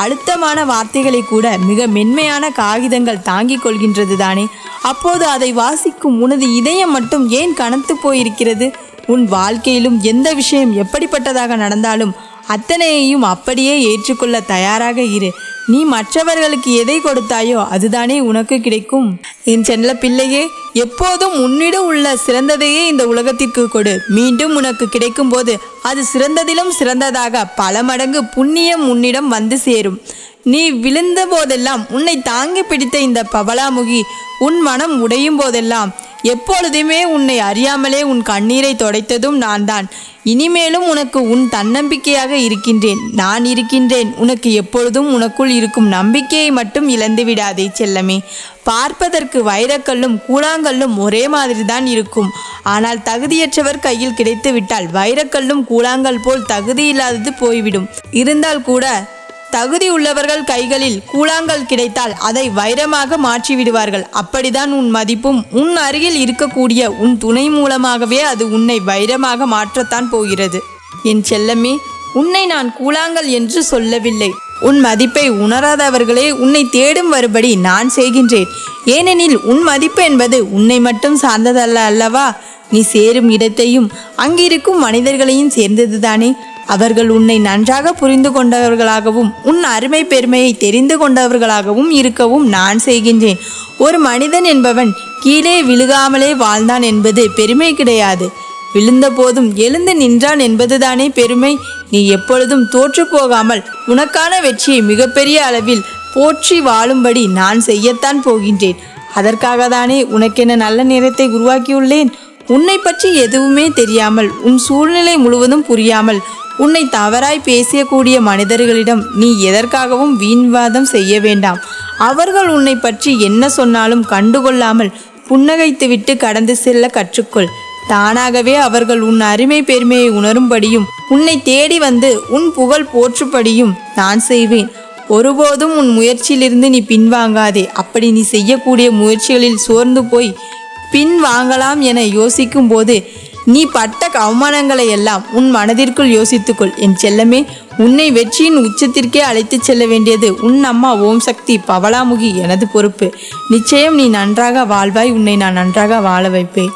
அழுத்தமான வார்த்தைகளை கூட மிக மென்மையான காகிதங்கள் தாங்கிக் கொள்கின்றது தானே. அப்போது அதை வாசிக்கும் உனது இதயம் மட்டும் ஏன் கனத்து போயிருக்கிறது? உன் வாழ்க்கையிலும் எந்த விஷயம் எப்படிப்பட்டதாக நடந்தாலும் அத்தனையையும் அப்படியே ஏற்றுக்கொள்ள தயாராக இரு. நீ மற்றவர்களுக்கு எதை கொடுத்தாயோ அதுதானே உனக்கு கிடைக்கும். என் செல்ல பிள்ளையே, எப்போதும் உன்னிடம் உள்ள சிறந்ததையே இந்த உலகத்திற்கு கொடு. மீண்டும் உனக்கு கிடைக்கும் போது அது சிறந்ததிலும் சிறந்ததாக பல மடங்கு புண்ணியம் உன்னிடம் வந்து சேரும். நீ விழுந்த போதெல்லாம் உன்னை தாங்கி பிடித்த இந்த பவளாமுகி உன் மனம் உடையும் போதெல்லாம் எப்பொழுதுமே உன்னை அறியாமலே உன் கண்ணீரை துடைத்ததும் நான் தான். இனிமேலும் உனக்கு உன் தன்னம்பிக்கையாக இருக்கின்றேன். நான் இருக்கின்றேன். உனக்கு எப்பொழுதும் உனக்குள் இருக்கும் நம்பிக்கையை மட்டும் இழந்து விடாதே செல்லமே. பார்ப்பதற்கு வைரக்கல்லும் கூழாங்கல்லும் ஒரே மாதிரி தான் இருக்கும். ஆனால் தகுதியற்றவர் கையில் கிடைத்து விட்டால் வைரக்கல்லும் கூழாங்கல் போல் தகுதியில்லாதது போய்விடும். இருந்தால் கூட தகுதி உள்ளவர்கள் கைகளில் கூழாங்கல் கிடைத்தால் அதை வைரமாக மாற்றி விடுவார்கள். அப்படிதான் உன் மதிப்பும் உன் அருகில் இருக்கக்கூடிய உன் துணை மூலமாகவே அது உன்னை வைரமாக மாற்றத்தான் போகிறது. என் செல்லமே, உன்னை நான் கூழாங்கல் என்று சொல்லவில்லை. உன் மதிப்பை உணராதவர்களே உன்னை தேடும் வரும்படி நான் செய்கின்றேன். ஏனெனில் உன் மதிப்பு என்பது உன்னை மட்டும் சார்ந்ததல்ல அல்லவா? நீ சேரும் இடத்தையும் அங்கிருக்கும் மனிதர்களையும் சேர்ந்ததுதானே. அவர்கள் உன்னை நன்றாக புரிந்து கொண்டவர்களாகவும் உன் அருமை பெருமையை தெரிந்து கொண்டவர்களாகவும் இருக்கவும் நான் செய்கின்றேன். ஒரு மனிதன் என்பவன் கீழே விழுகாமலே வாழ்ந்தான் என்பது பெருமை கிடையாது. விழுந்த போதும் எழுந்து நின்றான் என்பதுதானே பெருமை. நீ எப்பொழுதும் தோற்று போகாமல் உனக்கான வெற்றியை மிகப்பெரிய அளவில் போற்றி வாழும்படி நான் செய்யத்தான் போகின்றேன். அதற்காக தானே உனக்கென நல்ல நேரத்தை உருவாக்கியுள்ளேன். உன்னை பற்றி எதுவுமே தெரியாமல் உன் சூழ்நிலை முழுவதும் புரியாமல் உன்னை தவறாய் பேசக்கூடிய மனிதர்களிடம் நீ எதற்காகவும் வீண்வாதம் செய்ய வேண்டாம். அவர்கள் உன்னை பற்றி என்ன சொன்னாலும் கண்டுகொள்ளாமல் புன்னகைத்துவிட்டு கடந்து செல்ல கற்றுக்கொள். தானாகவே அவர்கள் உன் அருமை பெருமையை உணரும்படியும் உன்னை தேடி வந்து உன் புகழ் போற்றும்படியும் நான் செய்வேன். ஒருபோதும் உன் முயற்சியிலிருந்து நீ பின்வாங்காதே. அப்படி நீ செய்யக்கூடிய முயற்சிகளில் சோர்ந்து போய் பின் வாங்கலாம் என யோசிக்கும் போது நீ பட்ட அவமானங்களை எல்லாம் உன் மனதிற்குள் யோசித்துக்கொள் என் செல்லமே. உன்னை வெற்றியின் உச்சத்திற்கே அழைத்துச் செல்ல வேண்டியது உன் அம்மா ஓம் சக்தி பவளாமுகி எனது பொறுப்பு. நிச்சயம் நீ நன்றாக வாழ்வாய். உன்னை நான் நன்றாக வாழ வைப்பேன்.